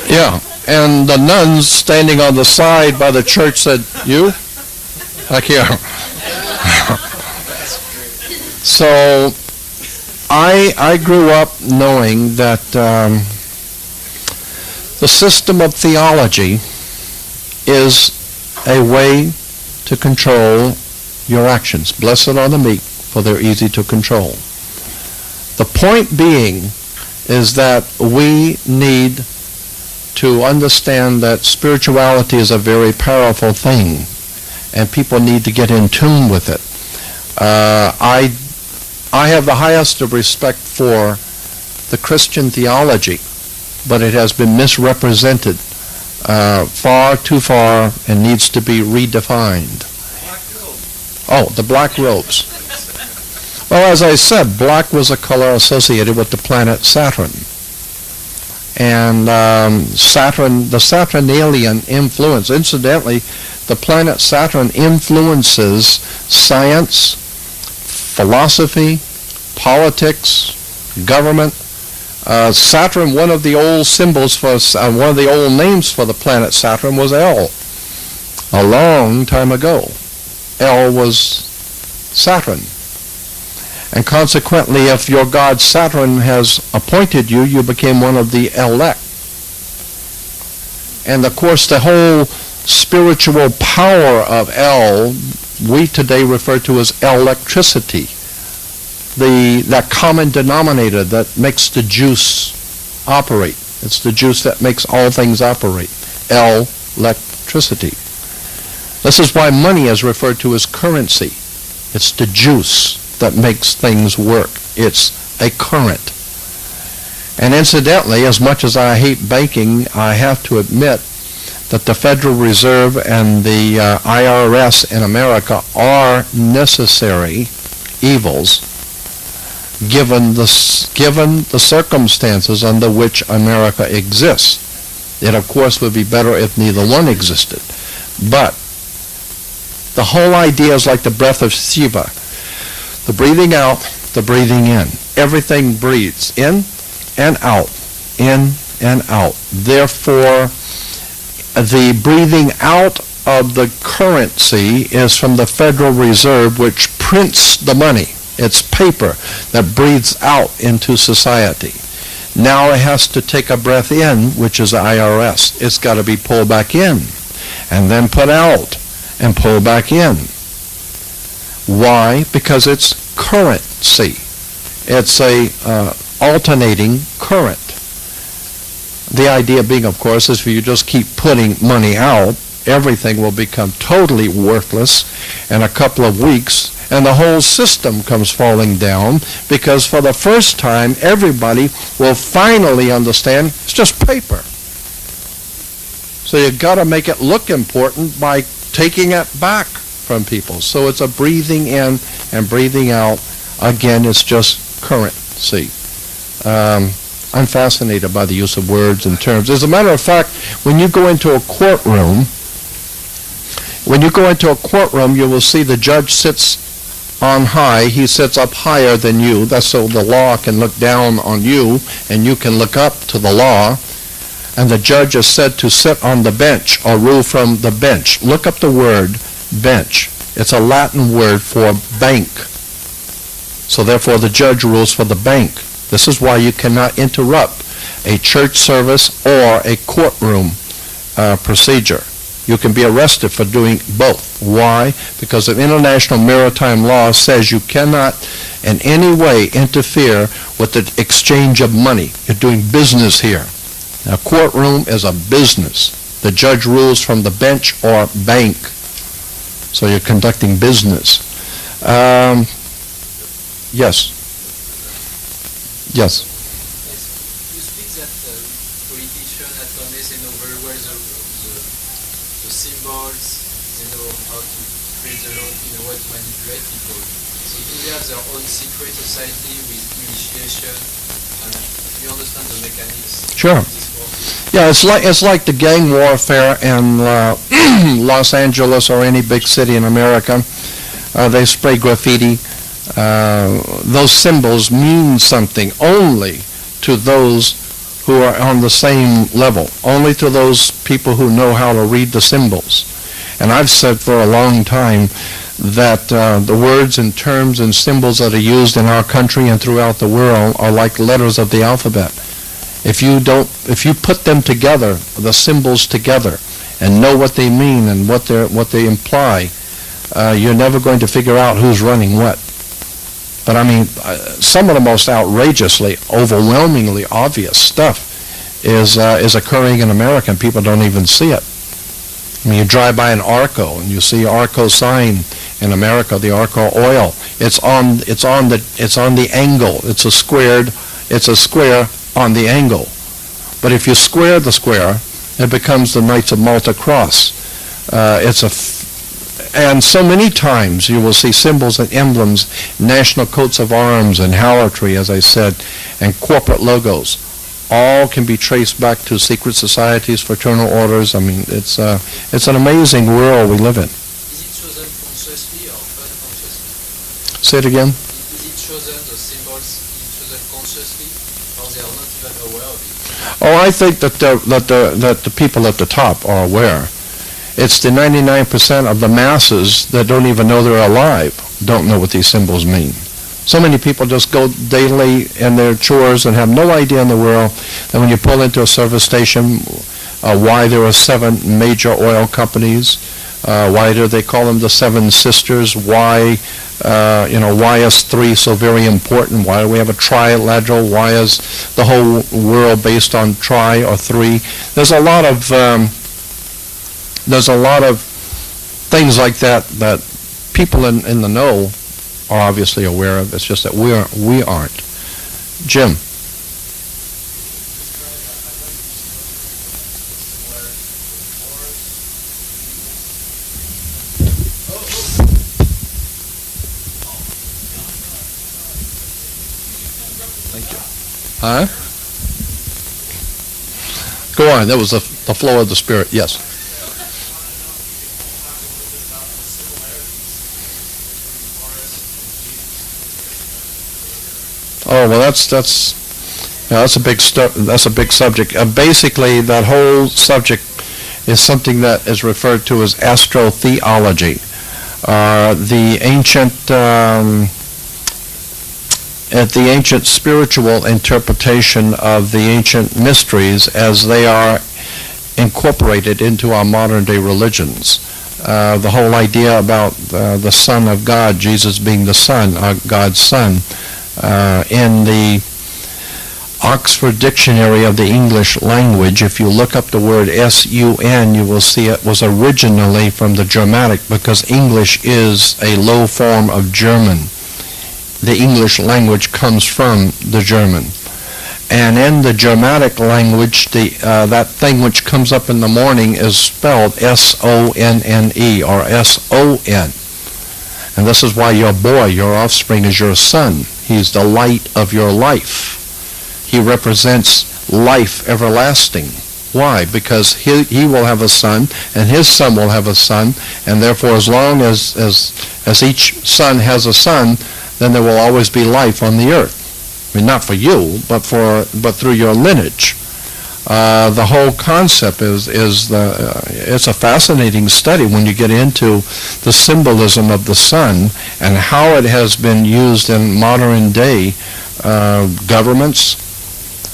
Yeah, and the nuns standing on the side by the church said, you? Like here. So I grew up knowing that the system of theology is a way to control your actions. Blessed are the meek, for they're easy to control. The point being is that we need to understand that spirituality is a very powerful thing, and people need to get in tune with it. I have the highest of respect for the Christian theology, but it has been misrepresented far too far and needs to be redefined. Oh, the black robes. Well, as I said, black was a color associated with the planet Saturn. And Saturn, the Saturnalian influence, incidentally, the planet Saturn influences science, philosophy, politics, government. Saturn, one of the old symbols for, one of the old names for the planet Saturn was L. A long time ago, L was Saturn. And consequently, if your god Saturn has appointed you, you became one of the elect. And of course, the whole spiritual power of El, we today refer to as electricity. That common denominator that makes the juice operate. It's the juice that makes all things operate. Electricity. This is why money is referred to as currency. It's the juice that makes things work. It's a current. And incidentally, as much as I hate banking, I have to admit that the Federal Reserve and the IRS in America are necessary evils given the circumstances under which America exists. It, of course, would be better if neither one existed. But the whole idea is like the breath of Shiva. The breathing out, the breathing in. Everything breathes in and out, in and out. Therefore, the breathing out of the currency is from the Federal Reserve, which prints the money. It's paper that breathes out into society. Now it has to take a breath in, which is the IRS. It's got to be pulled back in, and then put out, and pull back in. Why? Because it's currency. It's a alternating current. The idea being, of course, is if you just keep putting money out, everything will become totally worthless in a couple of weeks, and the whole system comes falling down, because for the first time, everybody will finally understand it's just paper. So you've got to make it look important by taking it back from people. So it's a breathing in and breathing out. Again, it's just currency. I'm fascinated by the use of words and terms. As a matter of fact, when you go into a courtroom, you will see the judge sits on high. He sits up higher than you. That's so the law can look down on you and you can look up to the law. And the judge is said to sit on the bench or rule from the bench. Look up the word bench. It's a Latin word for bank. So therefore the judge rules for the bank. This is why you cannot interrupt a church service or a courtroom procedure. You can be arrested for doing both. Why? Because the international maritime law says you cannot in any way interfere with the exchange of money. You're doing business here. Now, a courtroom is a business. The judge rules from the bench or bank. So you're conducting business. Yes. Yes. You speak that politicians, attorneys, they know very well the symbols, they know how to create the law in a way to manipulate people. So do they have their own secret society with initiation? And you understand the mechanics? Sure. Yeah, it's like the gang warfare in Los Angeles or any big city in America. They spray graffiti. Those symbols mean something only to those who are on the same level, only to those people who know how to read the symbols. And I've said for a long time that the words and terms and symbols that are used in our country and throughout the world are like letters of the alphabet. If you put them together, the symbols together, and know what they mean and what they imply, you're never going to figure out who's running what. But I mean, some of the most outrageously, overwhelmingly obvious stuff is occurring in America, and people don't even see it. I mean, you drive by an Arco, and you see Arco sign in America, the Arco oil. It's on the angle. It's a square on the angle. But if you square the square, it becomes the Knights of Malta cross. And so many times you will see symbols and emblems, national coats of arms and harlotry, as I said, and corporate logos. All can be traced back to secret societies, fraternal orders. I mean, it's an amazing world we live in. Is it chosen consciously or unconsciously? Say it again. Is it chosen, the symbols, is it chosen consciously, or they are not even aware of it? Oh, I think that the people at the top are aware. It's the 99% of the masses that don't even know they're alive, don't know what these symbols mean. So many people just go daily in their chores and have no idea in the world that when you pull into a service station, why there are 7 major oil companies. Why do they call them the 7 sisters? Why, why is 3 so very important? Why do we have a trilateral? Why is the whole world based on tri or 3? There's a lot of things like that that people in the know are obviously aware of. It's just that we aren't. Jim. Huh? Go on. That was the flow of the Spirit. Yes. Oh well, that's a big subject. Basically, that whole subject is something that is referred to as astrotheology. The ancient spiritual interpretation of the ancient mysteries as they are incorporated into our modern day religions. The whole idea about the Son of God, Jesus being the Son, God's Son, in the Oxford Dictionary of the English Language, if you look up the word S-U-N, you will see it was originally from the Germanic, because English is a low form of German. The English language comes from the German. And in the Germanic language, that thing which comes up in the morning is spelled S-O-N-N-E, or S-O-N. And this is why your boy, your offspring, is your son. He's the light of your life. He represents life everlasting. Why? Because he will have a son, and his son will have a son, and therefore as long as each son has a son, then there will always be life on the earth. I mean, not for you, but through your lineage. The whole concept is it's a fascinating study when you get into the symbolism of the sun and how it has been used in modern day governments.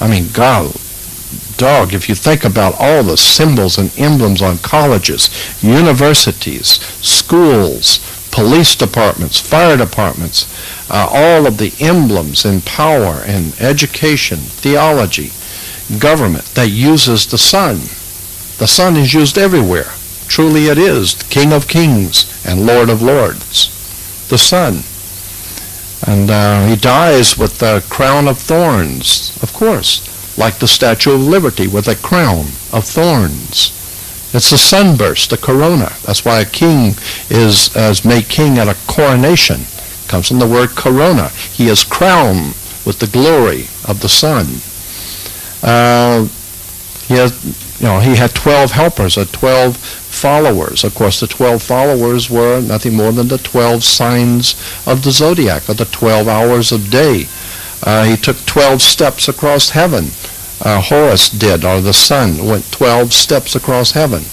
I mean, dog, if you think about all the symbols and emblems on colleges, universities, schools, police departments, fire departments, all of the emblems in power and education, theology, government that uses the sun. The sun is used everywhere. Truly it is King of Kings and Lord of Lords. The sun. And he dies with the crown of thorns, of course, like the Statue of Liberty with a crown of thorns. It's a sunburst, the corona. That's why a king is made king at a coronation. It comes from the word corona. He is crowned with the glory of the sun. He had 12 helpers, 12 followers. Of course, the 12 followers were nothing more than the 12 signs of the zodiac, or the 12 hours of day. He took 12 steps across heaven. Horus did, or the sun went 12 steps across heaven.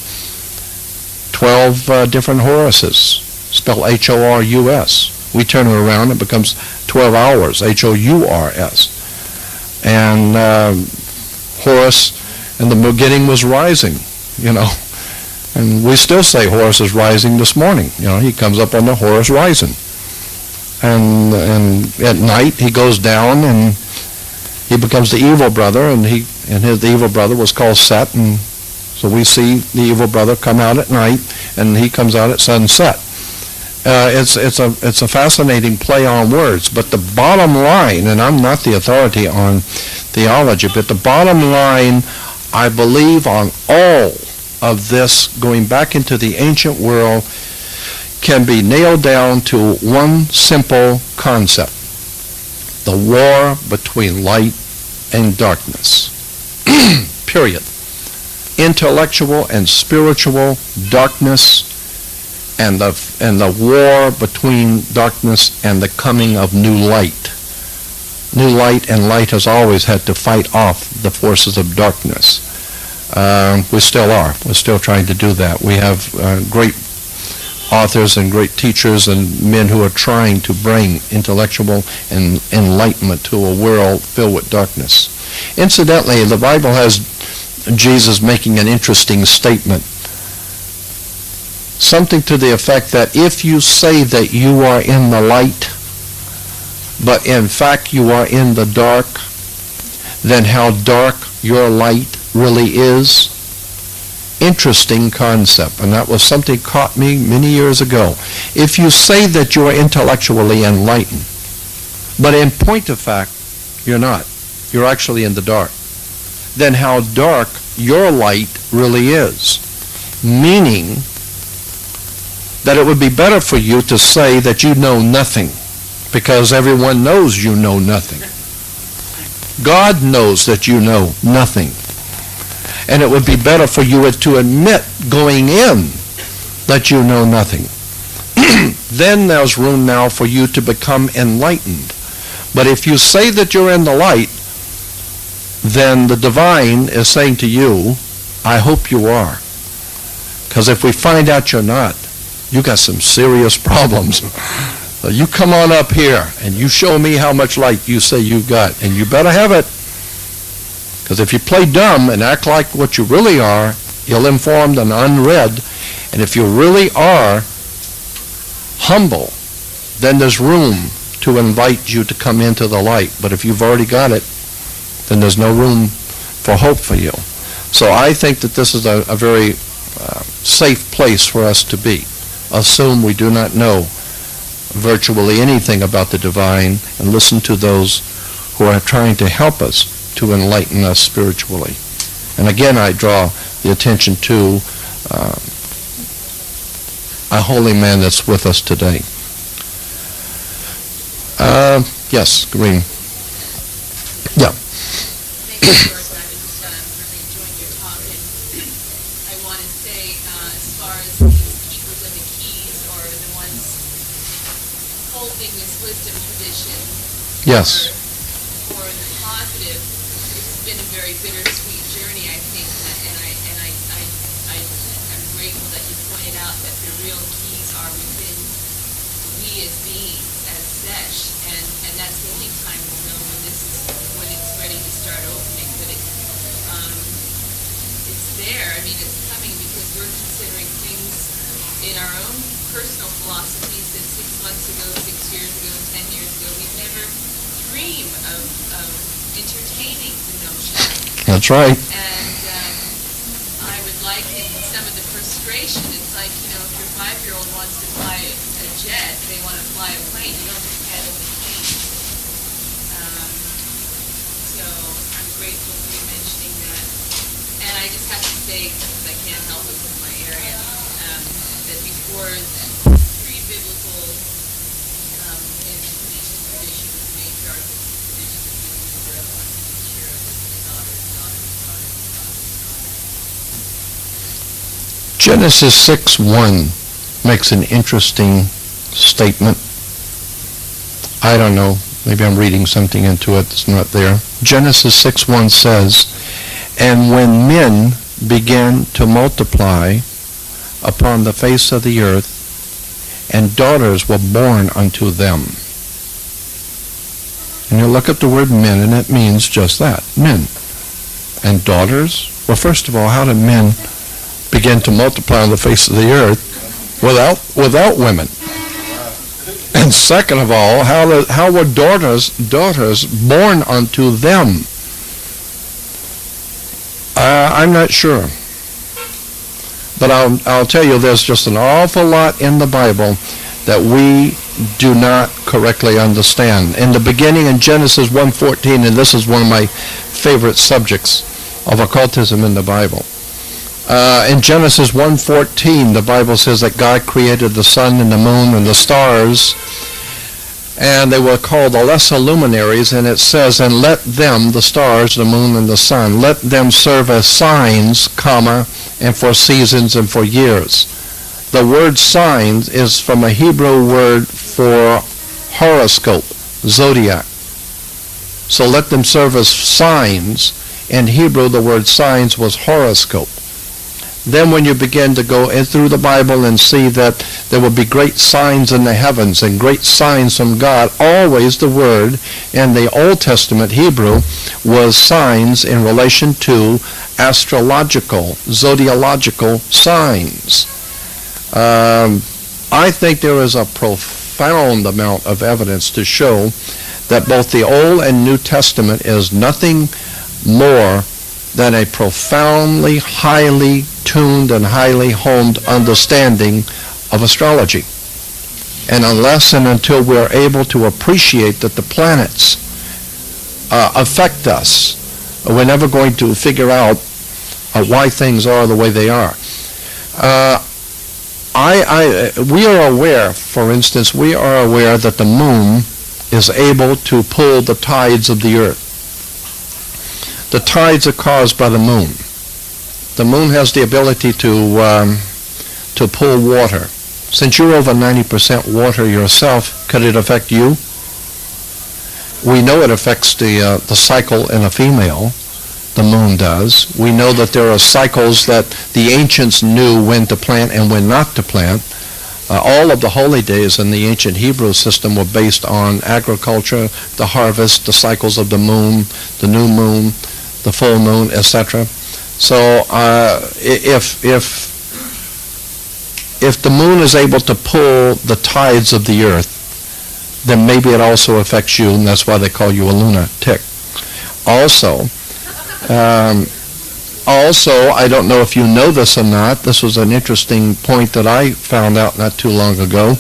12 different Horuses, spelled H-O-R-U-S. We turn it around, it becomes 12 hours, H-O-U-R-S. And Horus in the beginning was rising, and we still say Horus is rising this morning. He comes up on the Horus rising. And at night he goes down and he becomes the evil brother, and the evil brother was called Set, and so we see the evil brother come out at night, and he comes out at sunset. It's a fascinating play on words, but the bottom line, and I'm not the authority on theology, but the bottom line, I believe, on all of this, going back into the ancient world, can be nailed down to one simple concept: the war between light and darkness. Period. Intellectual and spiritual darkness, and the war between darkness and the coming of new light. New light, and light has always had to fight off the forces of darkness. We still are. We're still trying to do that. We have great authors and great teachers and men who are trying to bring intellectual and enlightenment to a world filled with darkness. Incidentally, the Bible has Jesus making an interesting statement. Something to the effect that if you say that you are in the light, but in fact you are in the dark, then how dark your light really is. Interesting concept, and that was something caught me many years ago. If you say that you are intellectually enlightened, but in point of fact, you're not. You're actually in the dark. Then how dark your light really is. Meaning that it would be better for you to say that you know nothing, because everyone knows you know nothing. God knows that you know nothing. And it would be better for you to admit going in that you know nothing. Then there's room now for you to become enlightened. But if you say that you're in the light, then the divine is saying to you, I hope you are. Because if we find out you're not, you got some serious problems. So you come on up here and you show me how much light you say you got, and you better have it. Because if you play dumb and act like what you really are, ill-informed and unread, and if you really are humble, then there's room to invite you to come into the light. But if you've already got it, then there's no room for hope for you. So I think that this is a very safe place for us to be. Assume we do not know virtually anything about the divine, and listen to those who are trying to help us to enlighten us spiritually. And again, I draw the attention to a holy man that's with us today. Yes, Green. Yeah. Thank you, George. I was really enjoying your talk, and I want to say, as far as these keepers of the keys, or the ones holding this wisdom tradition, Yes. for the positive, it's been a very bittersweet journey, I think, I'm grateful that you pointed out that the real keys are within we as beings, as Sesh, and that's the only time we'll know when it's ready to start opening. But it's there. I mean, it's coming because we're considering things in our own personal philosophies that 6 months ago, 6 years ago, 10 years ago, we'd never dream of entertaining the notion. That's right. And I would like in some of the frustration, it's like, if your 5-year-old wants to fly a jet, they want to fly a plane, you don't just hand them the keys. So I'm grateful for you mentioning that. And I just have to say, because I can't help it with my area, that before pre-biblical Indonesian tradition was the matriarch of the tradition of being the one to take care of the daughters. Genesis 6:1 makes an interesting statement. I don't know, maybe I'm reading something into it that's not there. Genesis 6:1 says, and when men began to multiply upon the face of the earth, and daughters were born unto them. And you look at the word men, and it means just that, men. And daughters? Well, first of all, how did men begin to multiply on the face of the earth without women? And second of all, how were daughters born unto them? I'm not sure. But I'll tell you, there's just an awful lot in the Bible that we do not correctly understand. In the beginning, in Genesis 1:14, and this is one of my favorite subjects of occultism in the Bible. In Genesis 1:14, the Bible says that God created the sun and the moon and the stars, and they were called the lesser luminaries, and it says, and let them, the stars, the moon, and the sun, let them serve as signs, comma, and for seasons and for years. The word signs is from a Hebrew word for horoscope, zodiac. So let them serve as signs. In Hebrew, the word signs was horoscope. Then when you begin to go in through the Bible and see that there will be great signs in the heavens and great signs from God, always the word in the Old Testament Hebrew was signs in relation to astrological, zodiological signs. I think there is a profound amount of evidence to show that both the Old and New Testament is nothing more than a profoundly, highly tuned and highly honed understanding of astrology. And unless and until we're able to appreciate that the planets affect us, we're never going to figure out why things are the way they are. We are aware, for instance, we are aware that the moon is able to pull the tides of the earth. The tides are caused by the moon. The moon has the ability to pull water. Since you're over 90% water yourself, could it affect you? We know it affects the cycle in a female. The moon does. We know that there are cycles that the ancients knew when to plant and when not to plant. All of the holy days in the ancient Hebrew system were based on agriculture, the harvest, the cycles of the moon, the new moon, the full moon, etc. So if the moon is able to pull the tides of the earth, then maybe it also affects you, and that's why they call you a lunatic. Also, I don't know if you know this or not, this was an interesting point that I found out not too long ago,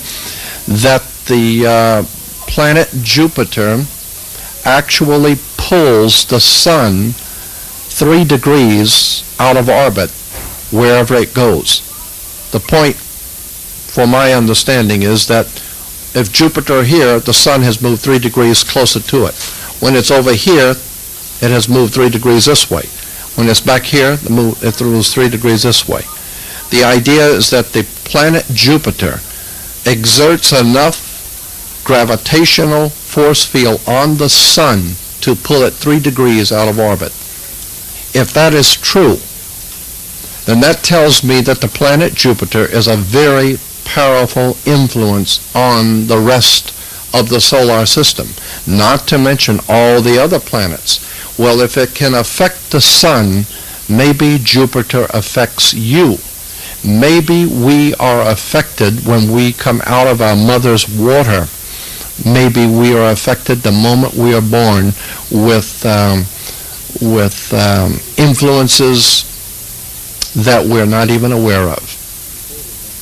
that the planet Jupiter actually pulls the sun 3 degrees out of orbit wherever it goes. The point, for my understanding, is that if Jupiter here, the sun has moved 3 degrees closer to it. When it's over here, it has moved 3 degrees this way. When it's back here, it moves 3 degrees this way. The idea is that the planet Jupiter exerts enough gravitational force field on the sun to pull it 3 degrees out of orbit. If that is true, then that tells me that the planet Jupiter is a very powerful influence on the rest of the solar system, not to mention all the other planets. Well, if it can affect the sun, maybe Jupiter affects you. Maybe we are affected when we come out of our mother's water. Maybe we are affected the moment we are born with influences that we're not even aware of.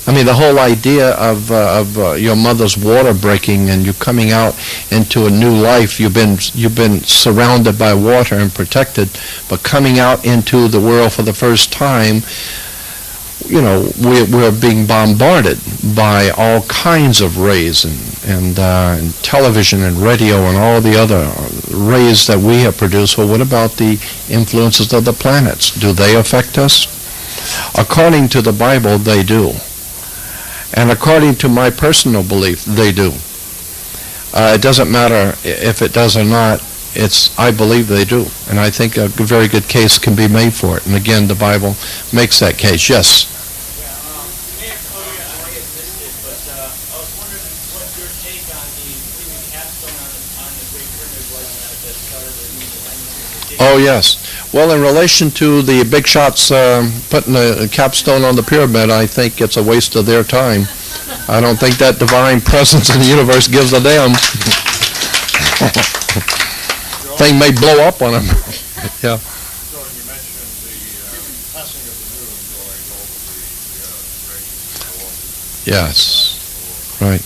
I mean, the whole idea of your mother's water breaking and you coming out into a new life, you've been surrounded by water and protected, but coming out into the world for the first time, you know, we're being bombarded by all kinds of rays and television and radio and all the other rays that we have produced. Well, what about the influences of the planets? Do they affect us? According to the Bible, they do. And according to my personal belief, they do. It doesn't matter if it does or not. I believe they do. And I think a very good case can be made for it. And again, the Bible makes that case. Yes? Yeah, Mayor Cody, I might have missed it, but I was wondering what your take on the putting the capstone on the Great Pyramid was that started the new millennium. Oh, yes. Well, in relation to the big shots putting a capstone on the pyramid, I think it's a waste of their time. I don't think that divine presence in the universe gives a damn. Thing may blow up on them. Yeah. So you mentioned the passing of the moon going over the Earth. Yes. Right.